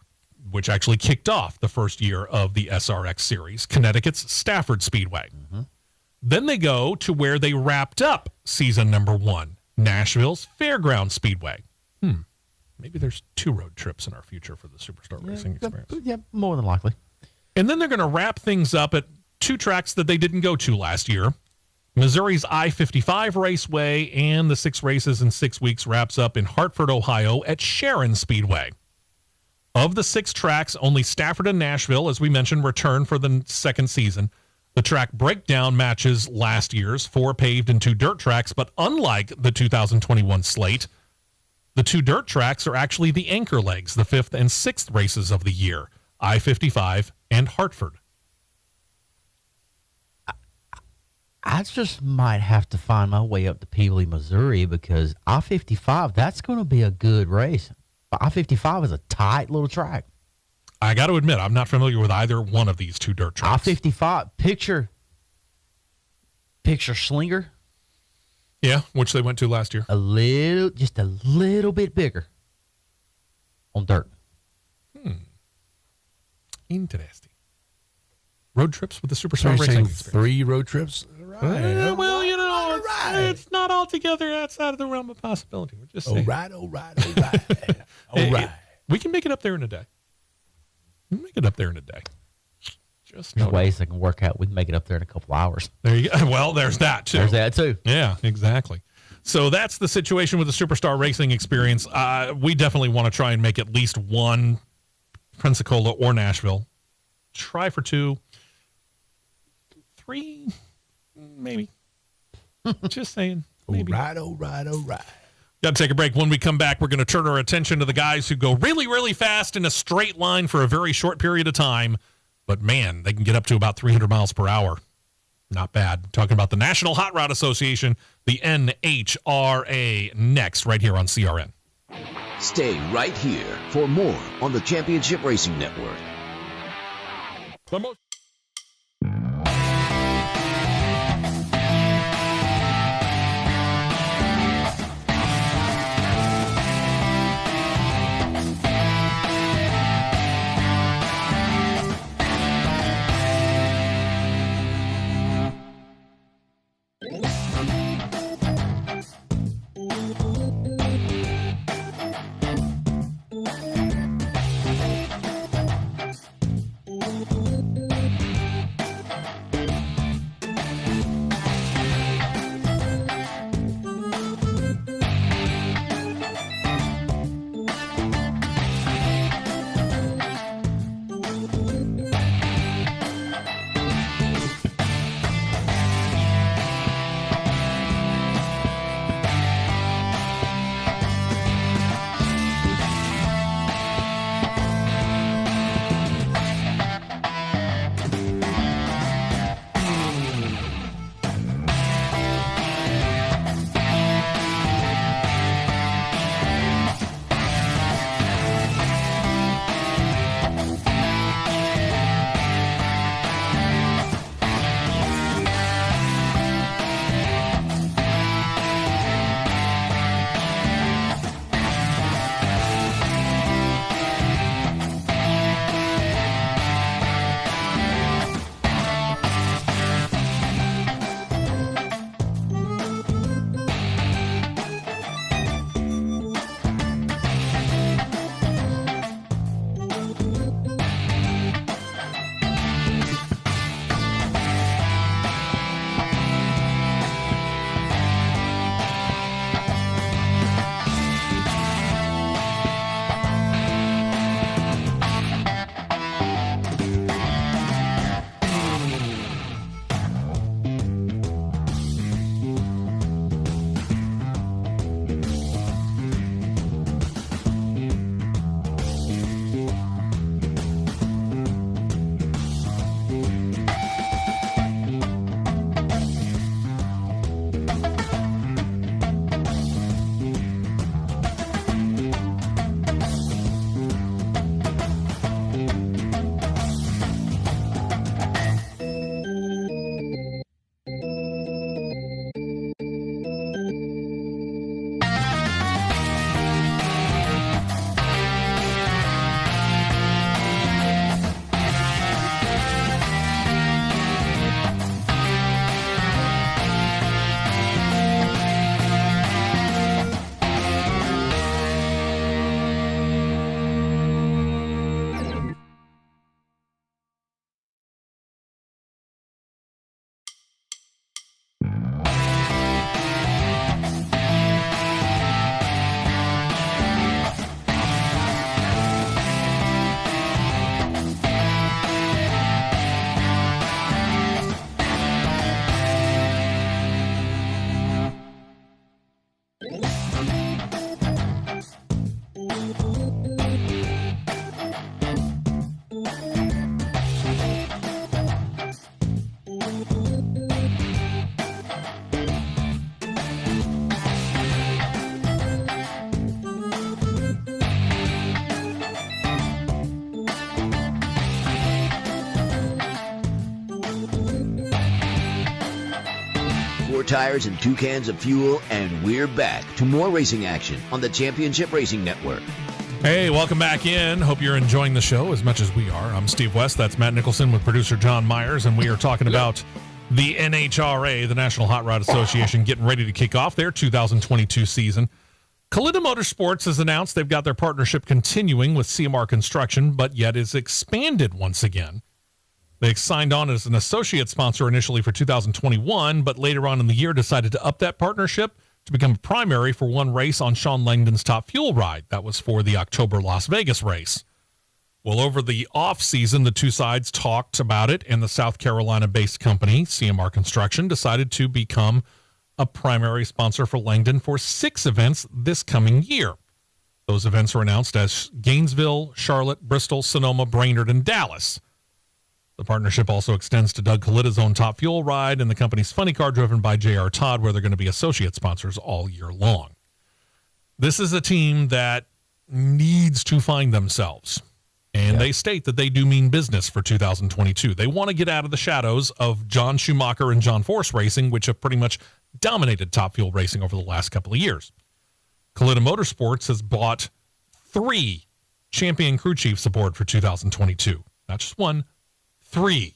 which actually kicked off the first year of the SRX series, Connecticut's Stafford Speedway. Mm-hmm. Then they go to where they wrapped up season number 1, Nashville's Fairground Speedway. Maybe there's 2 road trips in our future for the Superstar Racing Experience. Yeah, more than likely. And then they're going to wrap things up at 2 tracks that they didn't go to last year. Missouri's I-55 Raceway, and the 6 races in 6 weeks wraps up in Hartford, Ohio at Sharon Speedway. Of the 6 tracks, only Stafford and Nashville, as we mentioned, return for the second season. The track breakdown matches last year's 4 paved and 2 dirt tracks, but unlike the 2021 slate, the 2 dirt tracks are actually the anchor legs, the 5th and 6th races of the year, I-55 and Hartford. I just might have to find my way up to Peabody, Missouri, because I-55, that's going to be a good race. I-55 is a tight little track. I got to admit, I'm not familiar with either one of these 2 dirt tracks. I-55, picture Slinger. Yeah, which they went to last year. Just a little bit bigger on dirt. Interesting. Road trips with the So Superstar you're Racing saying Experience. 3 road trips? Right. Well, you know, it's not altogether outside of the realm of possibility. We're just saying. All right. We can make it up there in a day. We can make it up there in a day. Just There's ways that can work out. We can make it up there in a couple hours. There you go. Well, there's that, too. There's that, too. Yeah, exactly. So that's the situation with the Superstar Racing Experience. We definitely want to try and make at least 1 Pensacola or Nashville. Try for 2. 3, maybe. Just saying. Maybe. All right. Got to take a break. When we come back, we're going to turn our attention to the guys who go really, really fast in a straight line for a very short period of time. But, man, they can get up to about 300 miles per hour. Not bad. Talking about the National Hot Rod Association, the NHRA, next right here on CRN. Stay right here for more on the Championship Racing Network. tires and 2 cans of fuel, and we're back to more racing action on the Championship Racing Network. Hey, welcome back in. Hope you're enjoying the show as much as we are. I'm Steve West. That's Matt Nicholson with producer John Myers, and we are talking about the NHRA, the National Hot Rod Association, getting ready to kick off their 2022 season. Kalitta Motorsports has announced they've got their partnership continuing with CMR Construction, but yet is expanded once again. They signed on as an associate sponsor initially for 2021, but later on in the year decided to up that partnership to become a primary for one race on Sean Langdon's Top Fuel ride. That was for the October Las Vegas race. Well, over the off-season, the two sides talked about it, and the South Carolina-based company, CMR Construction, decided to become a primary sponsor for Langdon for 6 events this coming year. Those events are announced as Gainesville, Charlotte, Bristol, Sonoma, Brainerd, and Dallas. The partnership also extends to Doug Kalitta's own Top Fuel ride and the company's funny car driven by J.R. Todd, where they're going to be associate sponsors all year long. This is a team that needs to find themselves, and they state that they do mean business for 2022. They want to get out of the shadows of John Schumacher and John Force Racing, which have pretty much dominated Top Fuel racing over the last couple of years. Kalitta Motorsports has bought 3 champion crew chiefs aboard for 2022. Not just 1, 3.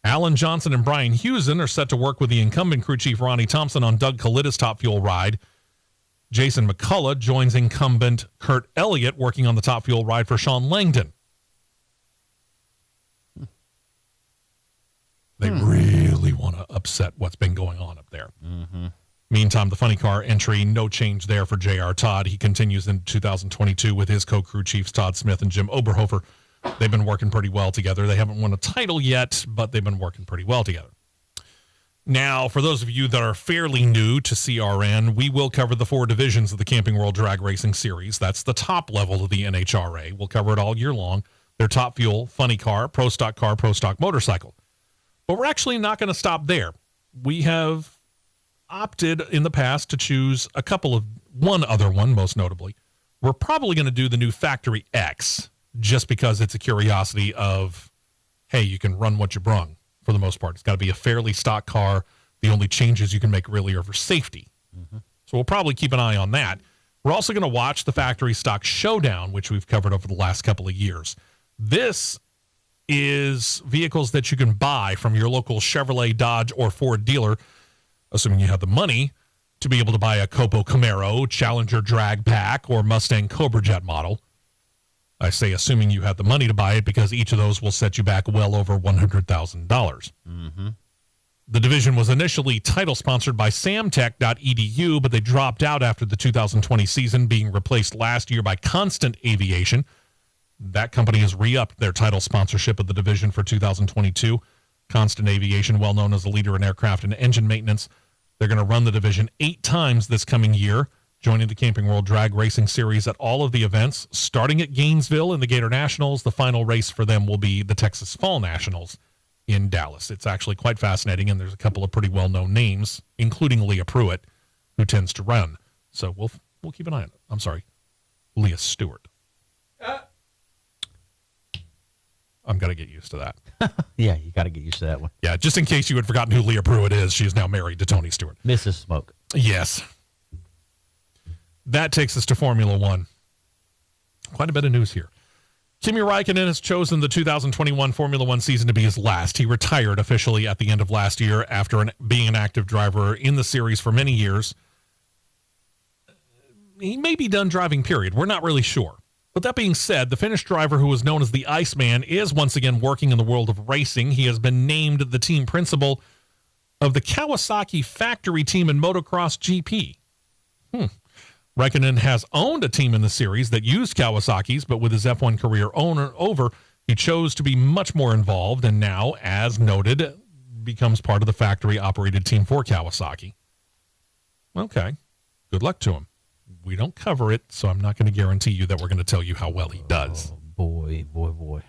Alan Johnson and Brian Hewson are set to work with the incumbent crew chief Ronnie Thompson on Doug Kalitta's Top Fuel ride. Jason McCullough joins incumbent Kurt Elliott working on the Top Fuel ride for Sean Langdon. They really want to upset what's been going on up there. Mm-hmm. Meantime, the funny car entry, no change there for J.R. Todd. He continues in 2022 with his co-crew chiefs Todd Smith and Jim Oberhofer. They've been working pretty well together. They haven't won a title yet, but they've been working pretty well together. Now, for those of you that are fairly new to CRN, we will cover the 4 divisions of the Camping World Drag Racing Series. That's the top level of the NHRA. We'll cover it all year long. Their Top Fuel, Funny Car, Pro Stock Motorcycle. But we're actually not going to stop there. We have opted in the past to choose one other one, most notably. We're probably going to do the new Factory X, just because it's a curiosity of, hey, you can run what you brung for the most part. It's got to be a fairly stock car. The only changes you can make really are for safety. Mm-hmm. So we'll probably keep an eye on that. We're also going to watch the factory stock Showdown, which we've covered over the last couple of years. This is vehicles that you can buy from your local Chevrolet, Dodge, or Ford dealer, assuming you have the money, to be able to buy a Copo Camaro, Challenger Drag Pack, or Mustang Cobra Jet model. I say assuming you have the money to buy it because each of those will set you back well over $100,000. Mm-hmm. The division was initially title sponsored by samtech.edu, but they dropped out after the 2020 season, being replaced last year by Constant Aviation. That company has re-upped their title sponsorship of the division for 2022. Constant Aviation, well known as a leader in aircraft and engine maintenance. They're going to run the division 8 times this coming year, joining the Camping World Drag Racing Series at all of the events, starting at Gainesville in the Gator Nationals. The final race for them will be the Texas Fall Nationals in Dallas. It's actually quite fascinating, and there's a couple of pretty well-known names, including Leah Pruitt, who tends to run. So we'll keep an eye on it. I'm sorry, Leah Stewart. I'm going to get used to that. Yeah, you got to get used to that one. Yeah, just in case you had forgotten who Leah Pruitt is, she is now married to Tony Stewart. Mrs. Smoke. Yes. That takes us to Formula One. Quite a bit of news here. Kimi Räikkönen has chosen the 2021 Formula One season to be his last. He retired officially at the end of last year after being an active driver in the series for many years. He may be done driving, period. We're not really sure. But that being said, the Finnish driver who was known as the Iceman is once again working in the world of racing. He has been named the team principal of the Kawasaki factory team in Motocross GP. Räikkönen has owned a team in the series that used Kawasaki's, but with his F1 career over, he chose to be much more involved and now, as noted, becomes part of the factory-operated team for Kawasaki. Okay. Good luck to him. We don't cover it, so I'm not going to guarantee you that we're going to tell you how well he does. Boy. What?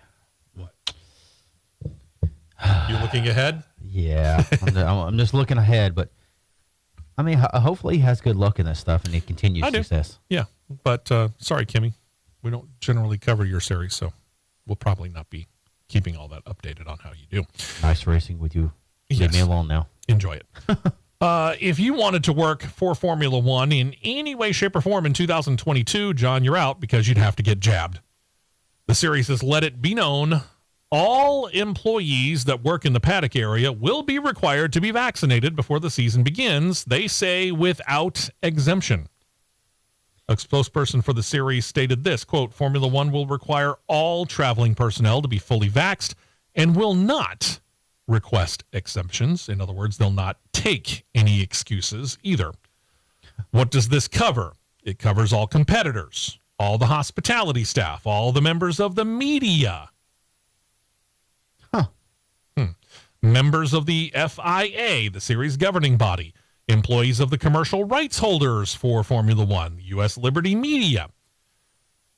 You looking ahead? Yeah, I'm just looking ahead, but I mean, hopefully he has good luck in this stuff and he continues success. Yeah, but sorry, Kimmy, we don't generally cover your series, so we'll probably not be keeping all that updated on how you do. Nice racing with you. Yes. Leave me alone now. Enjoy it. If you wanted to work for Formula One in any way, shape, or form in 2022, John, you're out because you'd have to get jabbed. The series has let it be known all employees that work in the paddock area will be required to be vaccinated before the season begins, they say without exemption. A spokesperson for the series stated this, quote, Formula One will require all traveling personnel to be fully vaxxed and will not request exemptions. In other words, they'll not take any excuses either. What does this cover? It covers all competitors, all the hospitality staff, all the members of the media. Members of the FIA, the series governing body, employees of the commercial rights holders for Formula One, U.S. Liberty Media.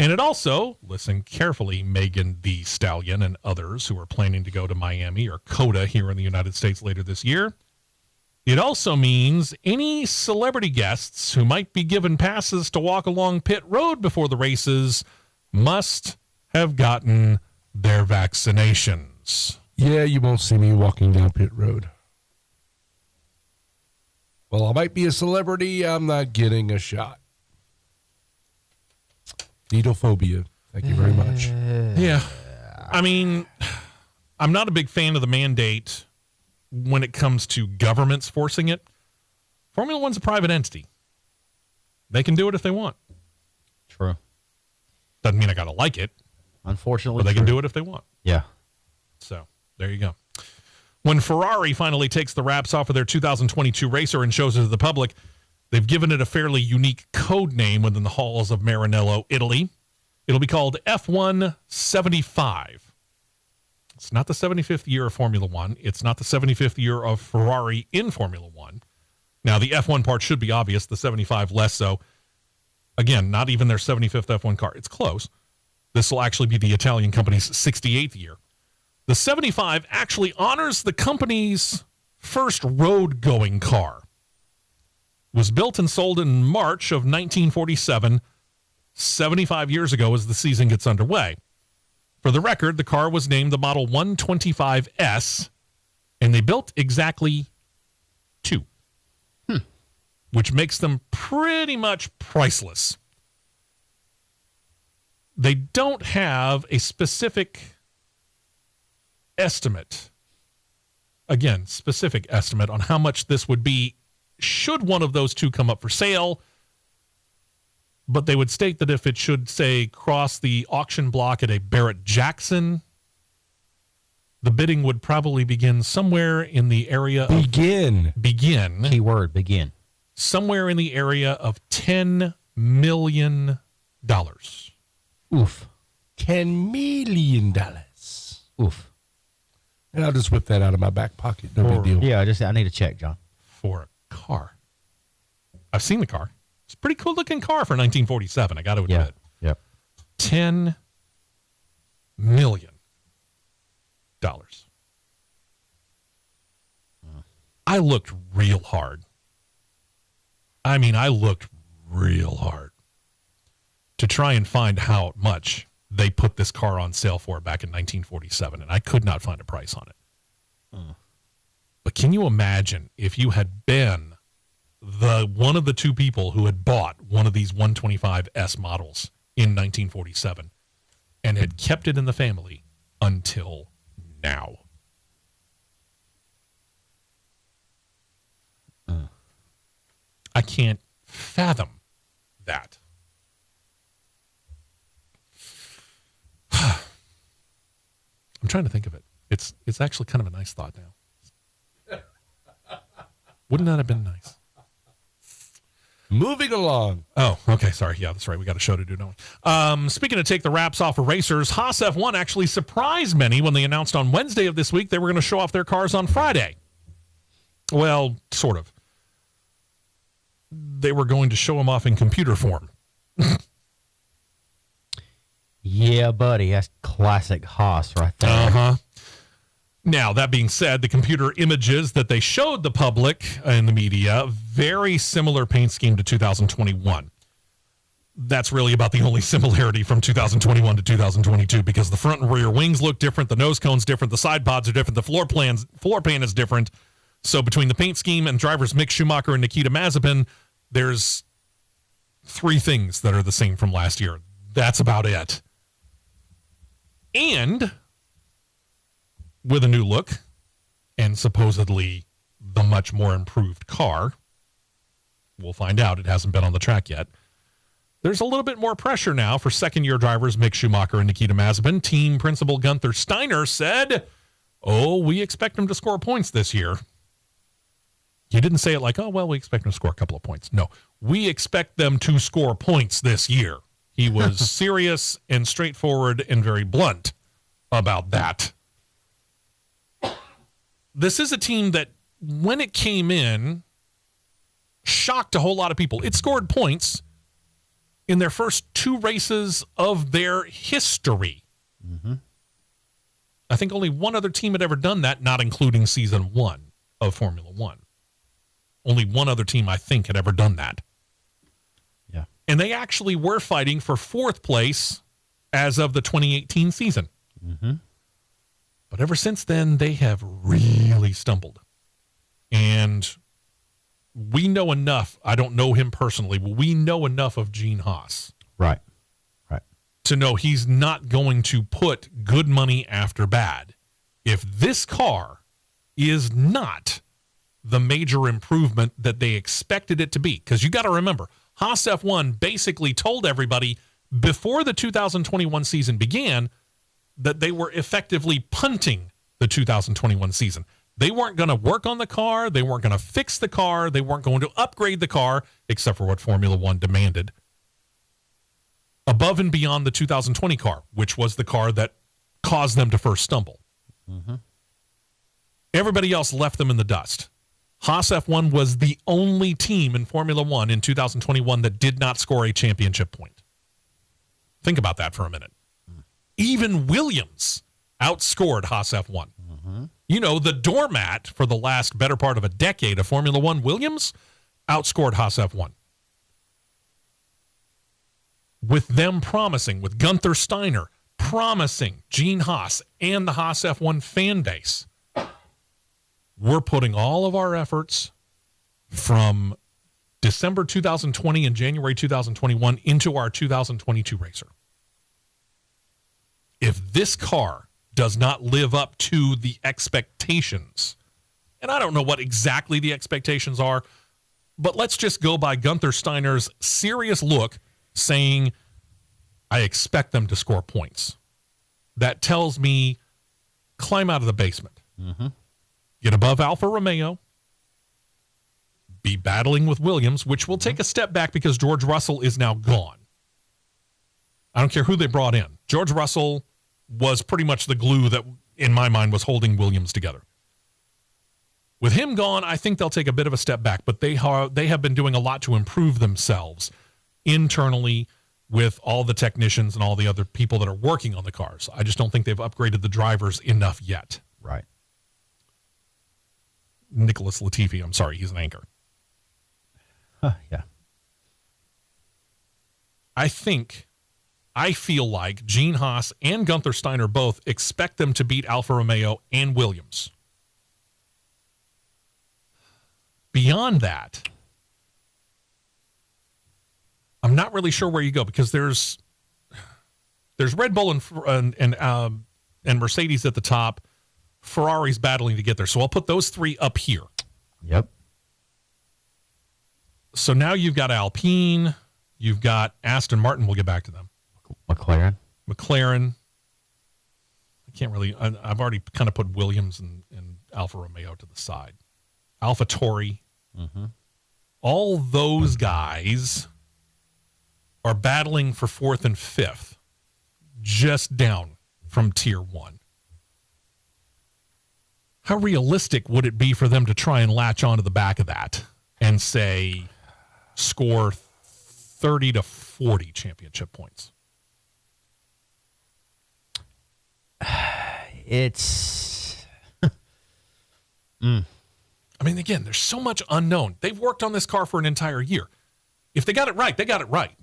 And it also, listen carefully, Megan Thee Stallion and others who are planning to go to Miami or COTA here in the United States later this year. It also means any celebrity guests who might be given passes to walk along pit road before the races must have gotten their vaccinations. Yeah, you won't see me walking down pit road. Well, I might be a celebrity. I'm not getting a shot. Needle phobia. Thank you very much. Yeah. I mean, I'm not a big fan of the mandate when it comes to governments forcing it. Formula One's a private entity. They can do it if they want. True. Doesn't mean I got to like it. Unfortunately, but they can do it if they want. Yeah. So there you go. When Ferrari finally takes the wraps off of their 2022 racer and shows it to the public, they've given it a fairly unique code name within the halls of Maranello, Italy. It'll be called F175. It's not the 75th year of Formula One. It's not the 75th year of Ferrari in Formula One. Now, the F1 part should be obvious, the 75 less so. Again, not even their 75th F1 car. It's close. This will actually be the Italian company's 68th year. The 75 actually honors the company's first road-going car. It was built and sold in March of 1947, 75 years ago as the season gets underway. For the record, the car was named the Model 125S, and they built exactly 2, which makes them pretty much priceless. They don't have a specific estimate, again, specific estimate on how much this would be should one of those 2 come up for sale, but they would state that if it should, say, cross the auction block at a Barrett-Jackson, the bidding would probably begin somewhere in the area of... Begin. Keyword, begin. Somewhere in the area of $10 million. Oof. $10 million. Oof. And I'll just whip that out of my back pocket. No big deal. Yeah, I need a check, John. For a car. I've seen the car. It's a pretty cool looking car for 1947, I got to admit. Yep. $10 million. I looked real hard. I mean, I looked real hard to try and find how much they put this car on sale for back in 1947, and I could not find a price on it. But can you imagine if you had been one of the 2 people who had bought one of these 125S models in 1947 and had kept it in the family until now? I can't fathom that. I'm trying to think of it. It's actually kind of a nice thought now. Wouldn't that have been nice? Moving along. Oh, okay. Sorry. Yeah, that's right. We got a show to do, don't we? Speaking of take the wraps off of racers, Haas F1 actually surprised many when they announced on Wednesday of this week they were going to show off their cars on Friday. Well, sort of. They were going to show them off in computer form. Yeah, buddy. That's classic Haas right there. Uh-huh. Now, that being said, the computer images that they showed the public and the media, very similar paint scheme to 2021. That's really about the only similarity from 2021 to 2022 because the front and rear wings look different, the nose cone's different, the side pods are different, the floor pan is different. So between the paint scheme and drivers Mick Schumacher and Nikita Mazepin, there's 3 things that are the same from last year. That's about it. And with a new look and supposedly the much more improved car, we'll find out. It hasn't been on the track yet. There's a little bit more pressure now for second-year drivers Mick Schumacher and Nikita Mazepin. Team principal Gunther Steiner said, we expect them to score points this year. He didn't say it like, we expect them to score a couple of points. No, we expect them to score points this year. He was serious and straightforward and very blunt about that. This is a team that, when it came in, shocked a whole lot of people. It scored points in their first 2 races of their history. Mm-hmm. I think only one other team had ever done that, not including season 1 of Formula One. Only one other team, I think, had ever done that. Yeah. And they actually were fighting for 4th place as of the 2018 season. Mm-hmm. But ever since then, they have really stumbled. And we know enough. I don't know him personally, but we know enough of Gene Haas. Right. To know he's not going to put good money after bad. If this car is not the major improvement that they expected it to be, because you got to remember, Haas F1 basically told everybody before the 2021 season began that they were effectively punting the 2021 season. They weren't going to work on the car. They weren't going to fix the car. They weren't going to upgrade the car, except for what Formula One demanded, above and beyond the 2020 car, which was the car that caused them to first stumble. Mm-hmm. Everybody else left them in the dust. Haas F1 was the only team in Formula One in 2021 that did not score a championship point. Think about that for a minute. Even Williams outscored Haas F1. Mm-hmm. You know, the doormat for the last better part of a decade of Formula One, Williams, outscored Haas F1. With them promising, with Gunther Steiner promising Gene Haas and the Haas F1 fan base, we're putting all of our efforts from December 2020 and January 2021 into our 2022 racer. If this car does not live up to the expectations, and I don't know what exactly the expectations are, but let's just go by Gunther Steiner's serious look saying, I expect them to score points. That tells me climb out of the basement. Mm-hmm. Get above Alfa Romeo. Be battling with Williams, which will take a step back because George Russell is now gone. I don't care who they brought in. George Russell was pretty much the glue that, in my mind, was holding Williams together. With him gone, I think they'll take a bit of a step back, but they have been doing a lot to improve themselves internally with all the technicians and all the other people that are working on the cars. I just don't think they've upgraded the drivers enough yet. Right. Nicholas Latifi, I'm sorry, he's an anchor. Yeah. I feel like Gene Haas and Gunther Steiner both expect them to beat Alfa Romeo and Williams. Beyond that, I'm not really sure where you go because there's Red Bull and Mercedes at the top. Ferrari's battling to get there. So I'll put those 3 up here. Yep. So now you've got Alpine, you've got Aston Martin. We'll get back to them. McLaren. I can't really. I've already kind of put Williams and Alfa Romeo to the side. AlphaTauri. Mm-hmm. All those guys are battling for 4th and 5th, just down from Tier 1. How realistic would it be for them to try and latch onto the back of that and say, score 30 to 40 championship points? It's... I mean, again, there's so much unknown. They've worked on this car for an entire year. If they got it right, they got it right.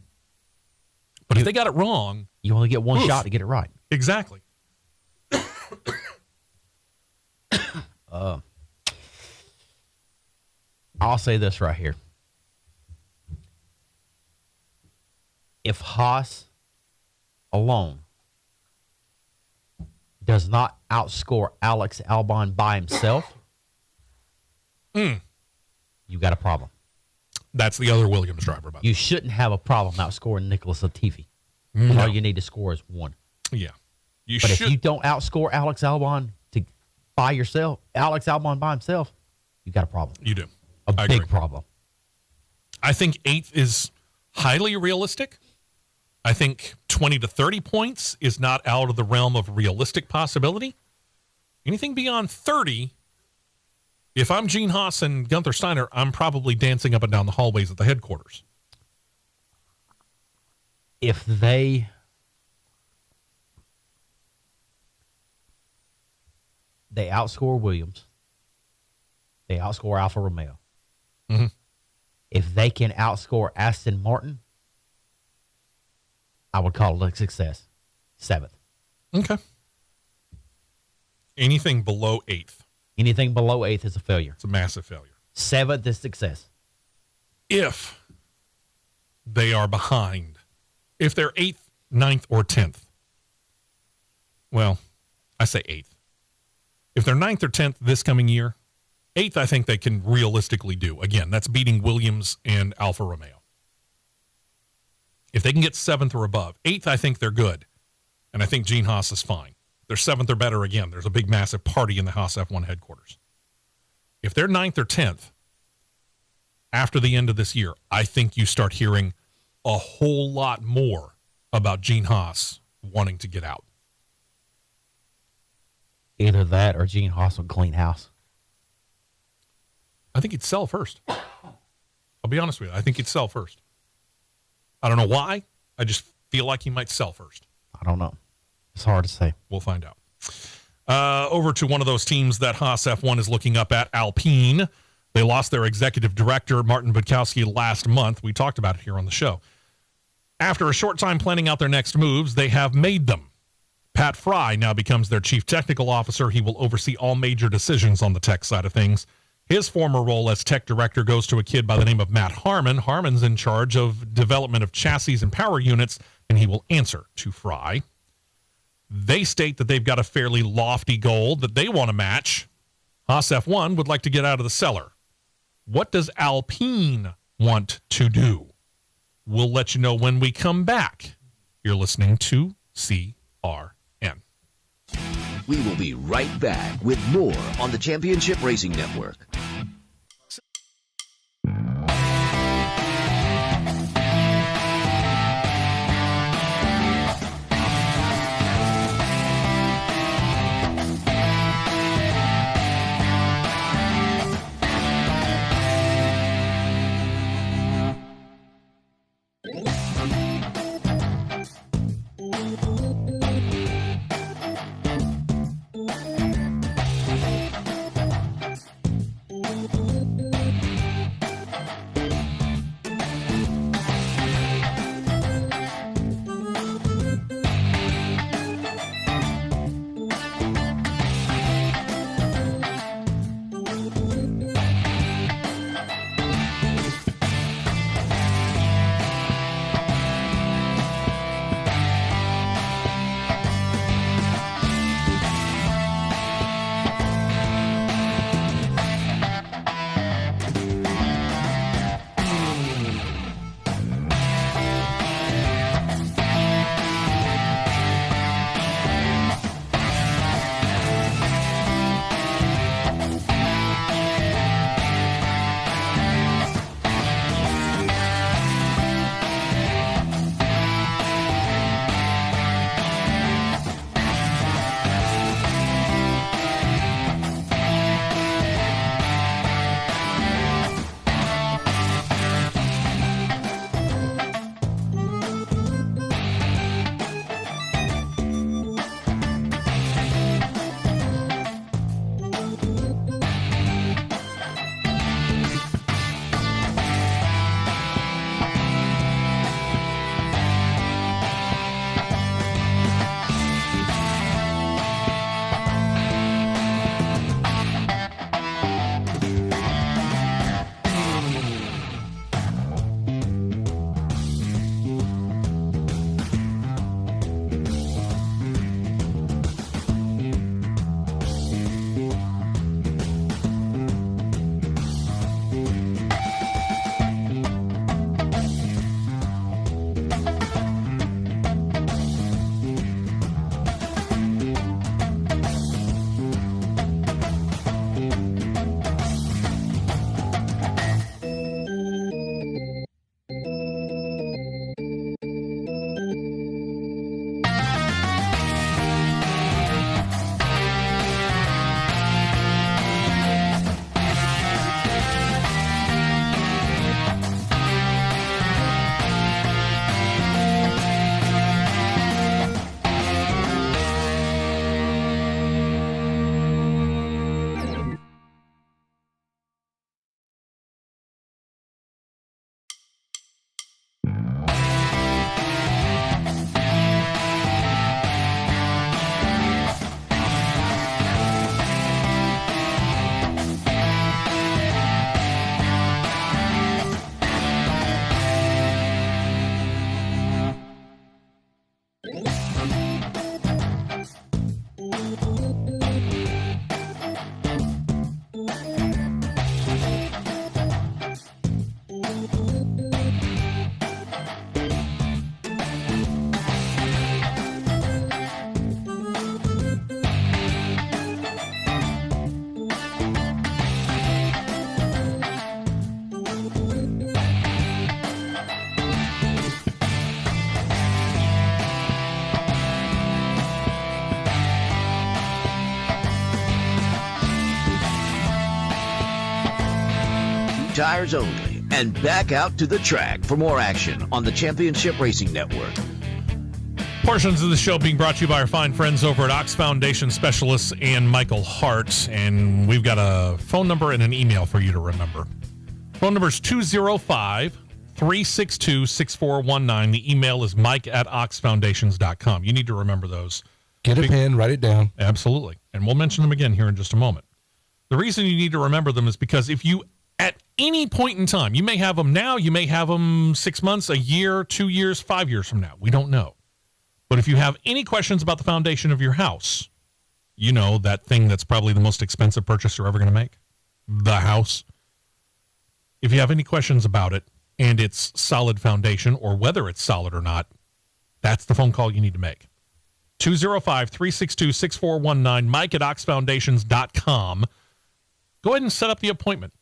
But if they got it wrong... You only get one shot to get it right. Exactly. I'll say this right here. If Haas alone does not outscore Alex Albon by himself, you got a problem. That's the other Williams driver. By the way. You shouldn't have a problem outscoring Nicholas Latifi. No. All you need to score is one. Yeah. But if you don't outscore Alex Albon by yourself, Alex Albon by himself, you got a problem. You do. A I big agree. problem. I think 8th is highly realistic. I think 20 to 30 points is not out of the realm of realistic possibility. Anything beyond 30, if I'm Gene Haas and Gunther Steiner, I'm probably dancing up and down the hallways at the headquarters. If they outscore Williams, they outscore Alfa Romeo. Mm-hmm. If they can outscore Aston Martin, I would call it a success. 7th. Okay. Anything below 8th. Anything below 8th is a failure. It's a massive failure. 7th is success. If they are behind, if they're 8th, 9th, or 10th, well, I say 8th. If they're 9th or 10th this coming year, 8th I think they can realistically do. Again, that's beating Williams and Alfa Romeo. If they can get 7th or above, 8th I think they're good. And I think Gene Haas is fine. If they're 7th or better, again, there's a big, massive party in the Haas F1 headquarters. If they're 9th or 10th, after the end of this year, I think you start hearing a whole lot more about Gene Haas wanting to get out. Either that or Gene Haas will clean house. I think he'd sell first. I'll be honest with you. I think he'd sell first. I don't know why. I just feel like he might sell first. I don't know. It's hard to say. We'll find out. Over to one of those teams that Haas F1 is looking up at, Alpine. They lost their executive director, Martin Budkowski, last month. We talked about it here on the show. After a short time planning out their next moves, they have made them. Pat Fry now becomes their chief technical officer. He will oversee all major decisions on the tech side of things. His former role as tech director goes to a kid by the name of Matt Harmon. Harmon's in charge of development of chassis and power units, and he will answer to Fry. They state that they've got a fairly lofty goal that they want to match. Haas F1 would like to get out of the cellar. What does Alpine want to do? We'll let you know when we come back. You're listening to CRN. We will be right back with more on the Championship Racing Network. tires only, and back out to the track for more action on the Championship Racing Network. Portions of the show being brought to you by our fine friends over at Ox Foundation Specialists and Michael Hart. And we've got a phone number and an email for you to remember. Phone number is 205-362-6419. The email is mike@oxfoundations.com. You need to remember those. Get a pen, write it down. Absolutely. And we'll mention them again here in just a moment. The reason you need to remember them is because if you, at any point in time, you may have them now, you may have them 6 months, a year, 2 years, 5 years from now. We don't know. But if you have any questions about the foundation of your house, you know, that thing that's probably the most expensive purchase you're ever going to make, the house. If you have any questions about it and its solid foundation or whether it's solid or not, that's the phone call you need to make. 205-362-6419, mike@oxfoundations.com. Go ahead and set up the appointment.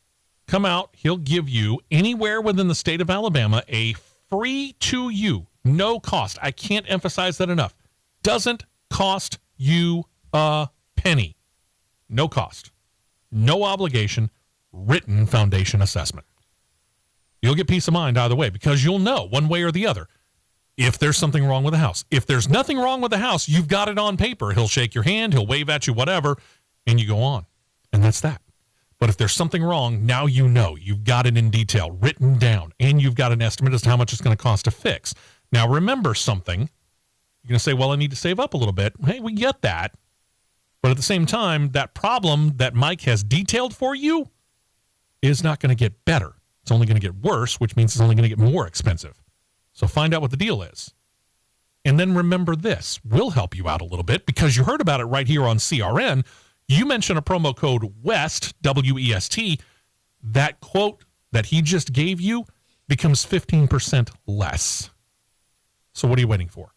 Come out. He'll give you, anywhere within the state of Alabama, a free to you, no cost. I can't emphasize that enough. Doesn't cost you a penny. No cost. No obligation. Written foundation assessment. You'll get peace of mind either way because you'll know one way or the other if there's something wrong with the house. If there's nothing wrong with the house, you've got it on paper. He'll shake your hand, he'll wave at you, whatever, and you go on. And that's that. But if there's something wrong, now you know. You've got it in detail, written down, and you've got an estimate as to how much it's going to cost to fix. Now, remember something. You're going to say, well, I need to save up a little bit. Hey, we get that. But at the same time, that problem that Mike has detailed for you is not going to get better. It's only going to get worse, which means it's only going to get more expensive. So find out what the deal is. And then remember this. We'll help you out a little bit because you heard about it right here on CRN. You mention a promo code WEST, W-E-S-T. That quote that he just gave you becomes 15% less. So what are you waiting for?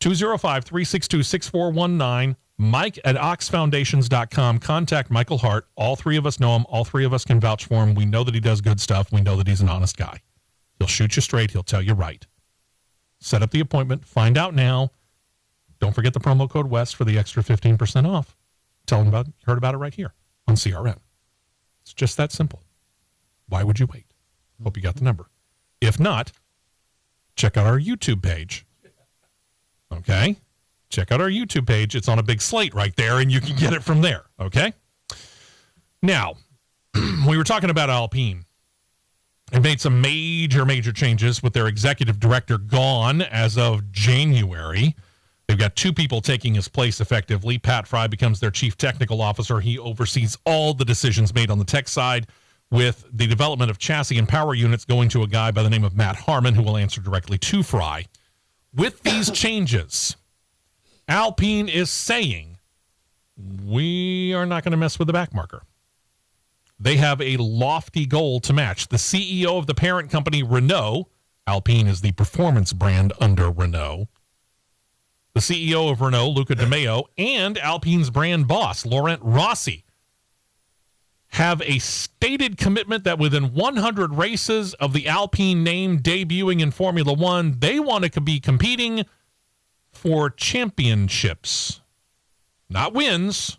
205-362-6419, mike@oxfoundations.com. Contact Michael Hart. All three of us know him. All three of us can vouch for him. We know that he does good stuff. We know that he's an honest guy. He'll shoot you straight. He'll tell you right. Set up the appointment. Find out now. Don't forget the promo code WEST for the extra 15% off. Tell them about it. You heard about it right here on CRN. It's just that simple. Why would you wait? Hope you got the number. If not, check out our YouTube page. Okay? Check out our YouTube page. It's on a big slate right there, and you can get it from there. Okay? Now, we were talking about Alpine. They've made some major changes with their executive director gone as of January. They've got two people taking his place effectively. Pat Fry becomes their chief technical officer. He oversees all the decisions made on the tech side, with the development of chassis and power units going to a guy by the name of Matt Harmon, who will answer directly to Fry. With these changes, Alpine is saying, we are not going to mess with the back marker. They have a lofty goal to match. The CEO of the parent company, Renault, Alpine is the performance brand under Renault. The CEO of Renault, Luca De Meo, and Alpine's brand boss, Laurent Rossi, have a stated commitment that within 100 races of the Alpine name debuting in Formula One, they want to be competing for championships. Not wins,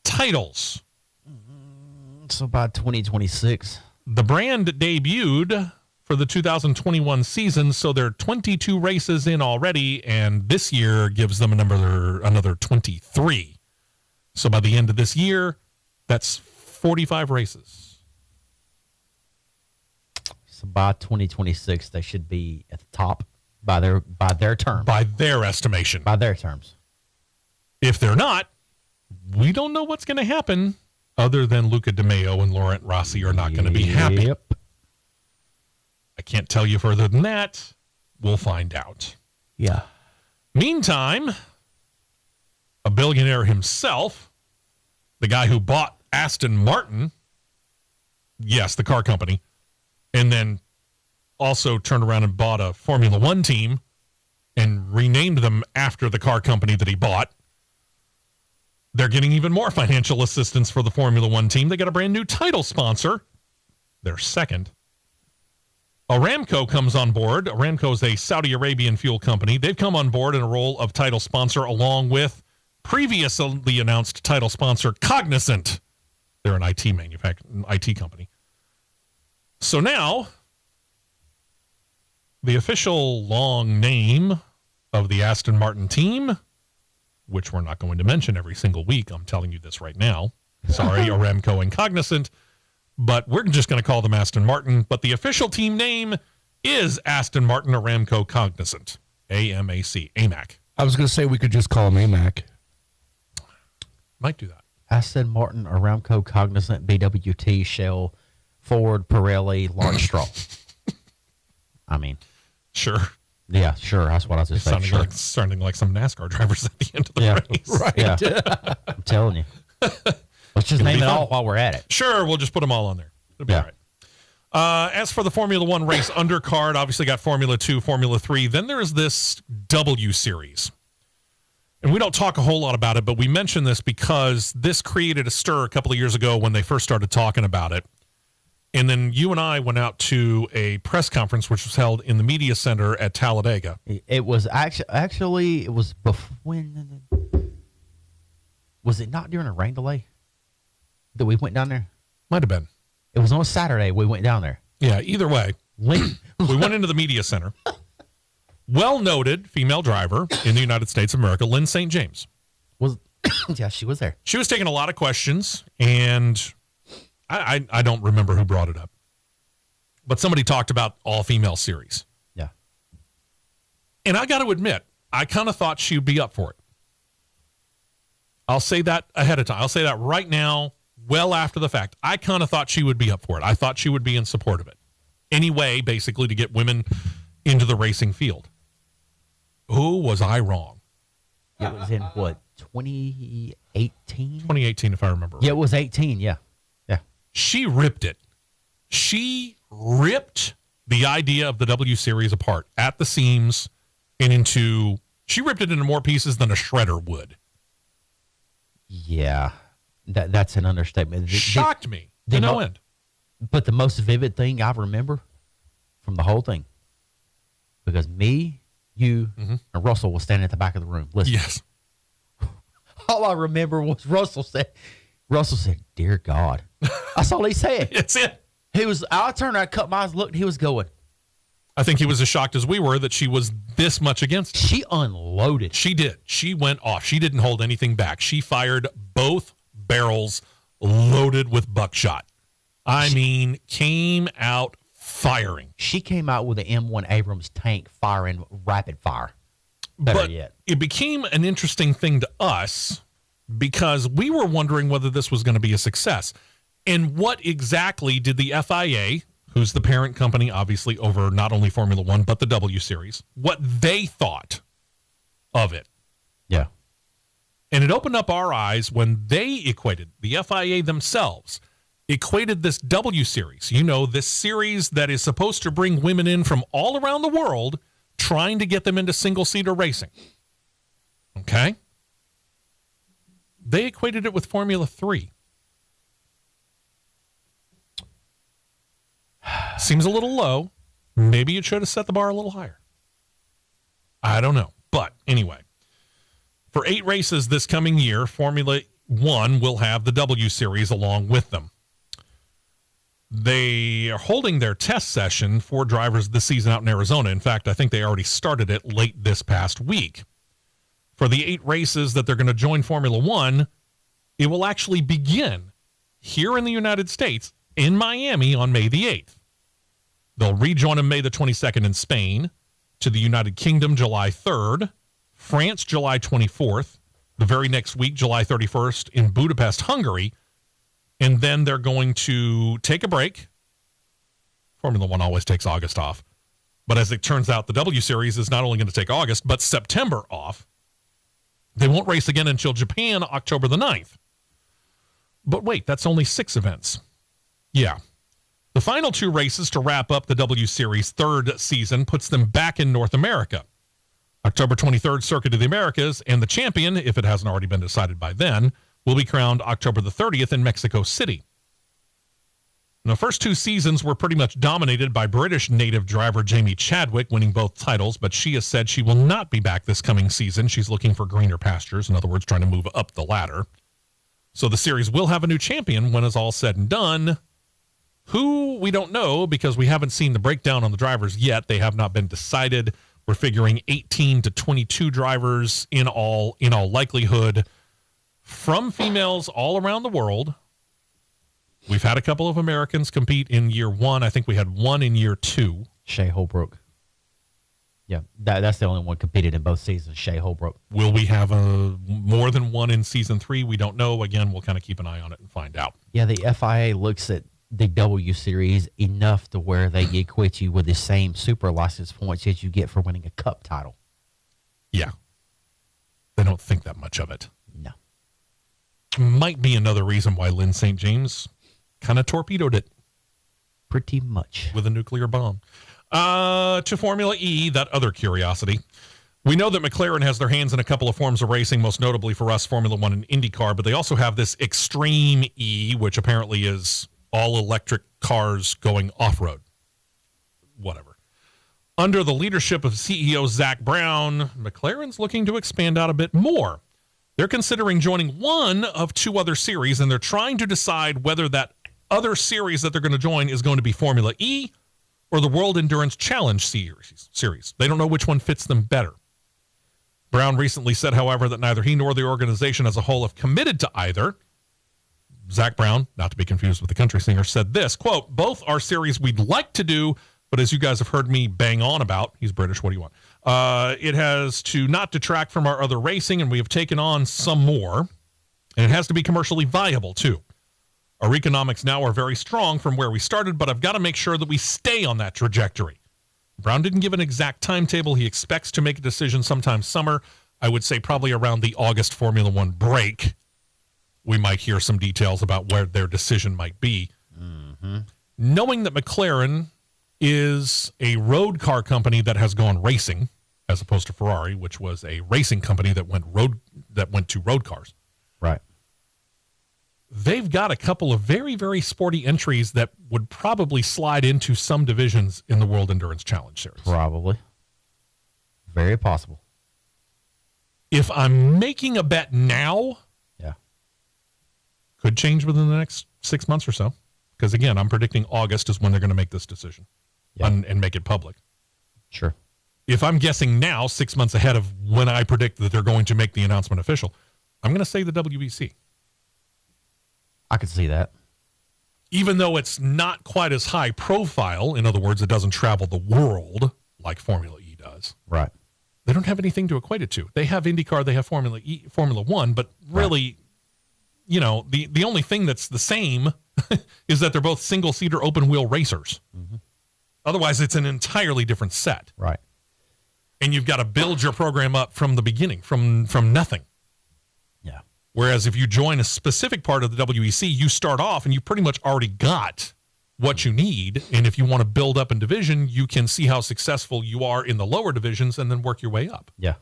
titles. So by 2026. The brand debuted for the 2021 season, so they're 22 races in already, and this year gives them another 23. So by the end of this year, that's 45 races. So by 2026, they should be at the top by their terms. By their estimation. By their terms. If they're not, we don't know what's going to happen other than Luca De Meo and Laurent Rossi are not going to be happy. Yep. I can't tell you further than that. We'll find out. Yeah. Meantime, a billionaire himself, the guy who bought Aston Martin, yes, the car company, and then also turned around and bought a Formula One team and renamed them after the car company that he bought. They're getting even more financial assistance for the Formula One team. They got a brand new title sponsor. They're second. Aramco comes on board. Aramco is a Saudi Arabian fuel company. They've come on board in a role of title sponsor along with previously announced title sponsor Cognizant. They're an IT company. So now, the official long name of the Aston Martin team, which we're not going to mention every single week, I'm telling you this right now. Sorry, Aramco and Cognizant, but we're just going to call them Aston Martin. But the official team name is Aston Martin Aramco Cognizant, AMAC, AMAC. I was going to say we could just call them AMAC. Might do that. Aston Martin, Aramco, Cognizant, BWT, Shell, Ford, Pirelli, Lawrence Stroll. I mean, sure. Yeah, sure. That's what I was just saying. Sounding like some NASCAR drivers at the end of the race. Right. Yeah. I'm telling you. Let's just name it all while we're at it. Sure, we'll just put them all on there. It'll be all right. As for the Formula One race undercard, obviously got Formula 2, Formula 3. Then there's this W Series. And we don't talk a whole lot about it, but we mention this because this created a stir a couple of years ago when they first started talking about it. And then you and I went out to a press conference, which was held in the media center at Talladega. It was actually it was when was it not during a rain delay that we went down there? Might have been. It was on a Saturday we went down there. Yeah, either way. We went into the media center. Well-noted female driver in the United States of America, Lynn St. James. Yeah, she was there. She was taking a lot of questions, and I don't remember who brought it up. But somebody talked about all-female series. Yeah. And I got to admit, I kind of thought she would be up for it. I'll say that ahead of time. I'll say that right now, well after the fact. I kind of thought she would be up for it. I thought she would be in support of it. Anyway, basically, to get women into the racing field. Who was I wrong? It was in, what, 2018? 2018, if I remember. Yeah, it was 18, yeah. Yeah. She ripped it. She ripped the idea of the W Series apart at the seams and she ripped it into more pieces than a shredder would. Yeah, that's an understatement. Shocked me to no end. But the most vivid thing I remember from the whole thing, because me, you, and Russell was standing at the back of the room listening. Yes. All I remember was Russell said, "Dear God." That's all he said. That's it. I turned around, cut my eyes, looked, and he was going. I think he was as shocked as we were that she was this much against it. She unloaded. She did. She went off. She didn't hold anything back. She fired both barrels loaded with buckshot. I mean, came out firing. She came out with an M1 Abrams tank firing rapid fire. Better yet. It became an interesting thing to us because we were wondering whether this was going to be a success. And what exactly did the FIA, who's the parent company, obviously, over not only Formula One, but the W Series, what they thought of it. Yeah. And it opened up our eyes when they equated, the FIA themselves, equated this W Series, this series that is supposed to bring women in from all around the world, trying to get them into single-seater racing. Okay? They equated it with Formula 3. Seems a little low. Maybe it should have set the bar a little higher. I don't know. But anyway, for 8 races this coming year, Formula One will have the W Series along with them. They are holding their test session for drivers this season out in Arizona. In fact, I think they already started it late this past week. For the 8 races that they're going to join Formula One, it will actually begin here in the United States in Miami on May the 8th. They'll rejoin them May the 22nd in Spain, to the United Kingdom July 3rd, France July 24th, the very next week, July 31st, in Budapest, Hungary, and then they're going to take a break. Formula One always takes August off. But as it turns out, the W Series is not only going to take August, but September off. They won't race again until Japan, October the 9th. But wait, that's only 6 events. Yeah. The final 2 races to wrap up the W Series' 3rd season puts them back in North America. October 23rd, Circuit of the Americas, and the champion, if it hasn't already been decided by then, will be crowned October the 30th in Mexico City. The first 2 seasons were pretty much dominated by British native driver Jamie Chadwick, winning both titles, but she has said she will not be back this coming season. She's looking for greener pastures, in other words, trying to move up the ladder. So the series will have a new champion when it's all said and done. Who, we don't know because we haven't seen the breakdown on the drivers yet. They have not been decided. We're figuring 18 to 22 drivers in all likelihood from females all around the world. We've had a couple of Americans compete in year one. I think we had one in year two. Shea Holbrook. Yeah, that's the only one competed in both seasons, Shea Holbrook. Will we have more than one in season 3? We don't know. Again, we'll kind of keep an eye on it and find out. Yeah, the FIA looks at the W Series enough to where they equate you with the same super license points that you get for winning a cup title. Yeah. They don't think that much of it. No. Might be another reason why Lynn St. James kind of torpedoed it. Pretty much. With a nuclear bomb. To Formula E, that other curiosity. We know that McLaren has their hands in a couple of forms of racing, most notably for us, Formula One and IndyCar, but they also have this Extreme E, which apparently is all electric cars going off-road. Whatever. Under the leadership of CEO Zach Brown, McLaren's looking to expand out a bit more. They're considering joining one of 2 other series, and they're trying to decide whether that other series that they're going to join is going to be Formula E or the World Endurance Challenge series. They don't know which one fits them better. Brown recently said, however, that neither he nor the organization as a whole have committed to either. Zach Brown, not to be confused with the country singer, said this, quote, both are series we'd like to do, but as you guys have heard me bang on about, he's British, what do you want? It has to not detract from our other racing, and we have taken on some more, and it has to be commercially viable, too. Our economics now are very strong from where we started, but I've got to make sure that we stay on that trajectory. Brown didn't give an exact timetable. He expects to make a decision sometime summer. I would say probably around the August Formula One break. We might hear some details about where their decision might be. Mm-hmm. Knowing that McLaren is a road car company that has gone racing, as opposed to Ferrari, which was a racing company that went to road cars. Right. They've got a couple of very, very sporty entries that would probably slide into some divisions in the World Endurance Challenge Series. Probably. Very possible. If I'm making a bet now, yeah, could change within the next 6 months or so. Because, again, I'm predicting August is when they're going to make this decision and make it public. Sure. If I'm guessing now, 6 months ahead of when I predict that they're going to make the announcement official, I'm going to say the WEC. I could see that. Even though it's not quite as high profile, in other words, it doesn't travel the world like Formula E does. Right. They don't have anything to equate it to. They have IndyCar, they have Formula One, but really, you know, the only thing that's the same is that they're both single-seater open-wheel racers. Mm-hmm. Otherwise, it's an entirely different set. Right. And you've got to build your program up from the beginning, from nothing. Yeah. Whereas if you join a specific part of the WEC, you start off and you pretty much already got what you need. And if you want to build up in division, you can see how successful you are in the lower divisions and then work your way up. Yeah.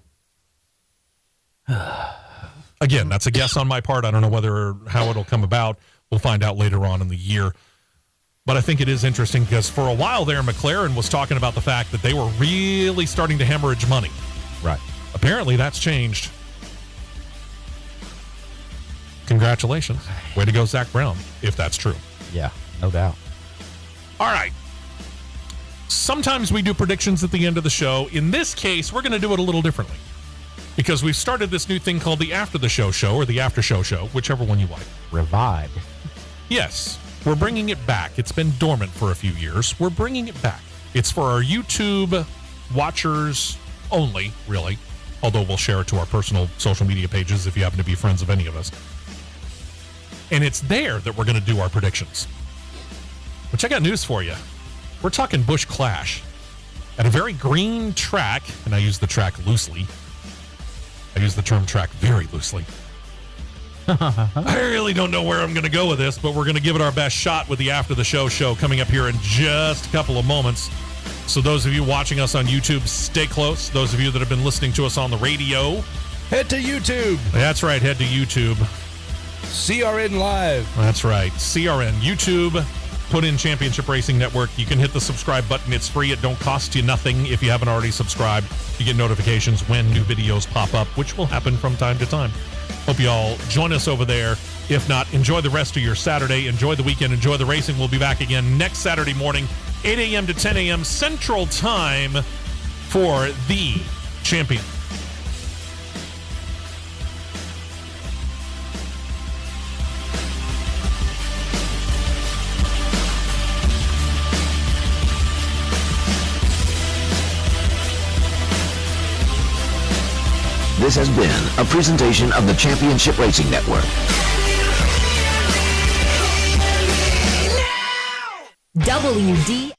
Again, that's a guess on my part. I don't know how it'll come about. We'll find out later on in the year. But I think it is interesting because for a while there, McLaren was talking about the fact that they were really starting to hemorrhage money. Right. Apparently that's changed. Congratulations. Way to go, Zach Brown, if that's true. Yeah, no doubt. All right. Sometimes we do predictions at the end of the show. In this case, we're going to do it a little differently because we've started this new thing called the After the Show show or the After Show show, whichever one you like. Revived. Yes, we're bringing it back. It's been dormant for a few years. We're bringing it back. It's for our YouTube watchers only, really, although we'll share it to our personal social media pages if you happen to be friends of any of us. And it's there that we're going to do our predictions. Which I got news for you. We're talking Busch Clash at a very green track, and I use the track loosely. I use the term track very loosely. I really don't know where I'm going to go with this, but we're going to give it our best shot with the After the Show coming up here in just a couple of moments. So those of you watching us on YouTube, stay close. Those of you that have been listening to us on the radio, head to YouTube. That's right, head to YouTube. CRN Live. That's right, CRN, YouTube. Put in Championship Racing Network. You can hit the subscribe button. It's free. It don't cost you nothing if you haven't already subscribed. You get notifications when new videos pop up, which will happen from time to time. Hope you all join us over there If not, enjoy the rest of your Saturday. Enjoy the weekend. Enjoy the racing. We'll be back again next Saturday morning, 8 a.m. to 10 a.m. Central Time for The Champion. This has been a presentation of the Championship Racing Network. WD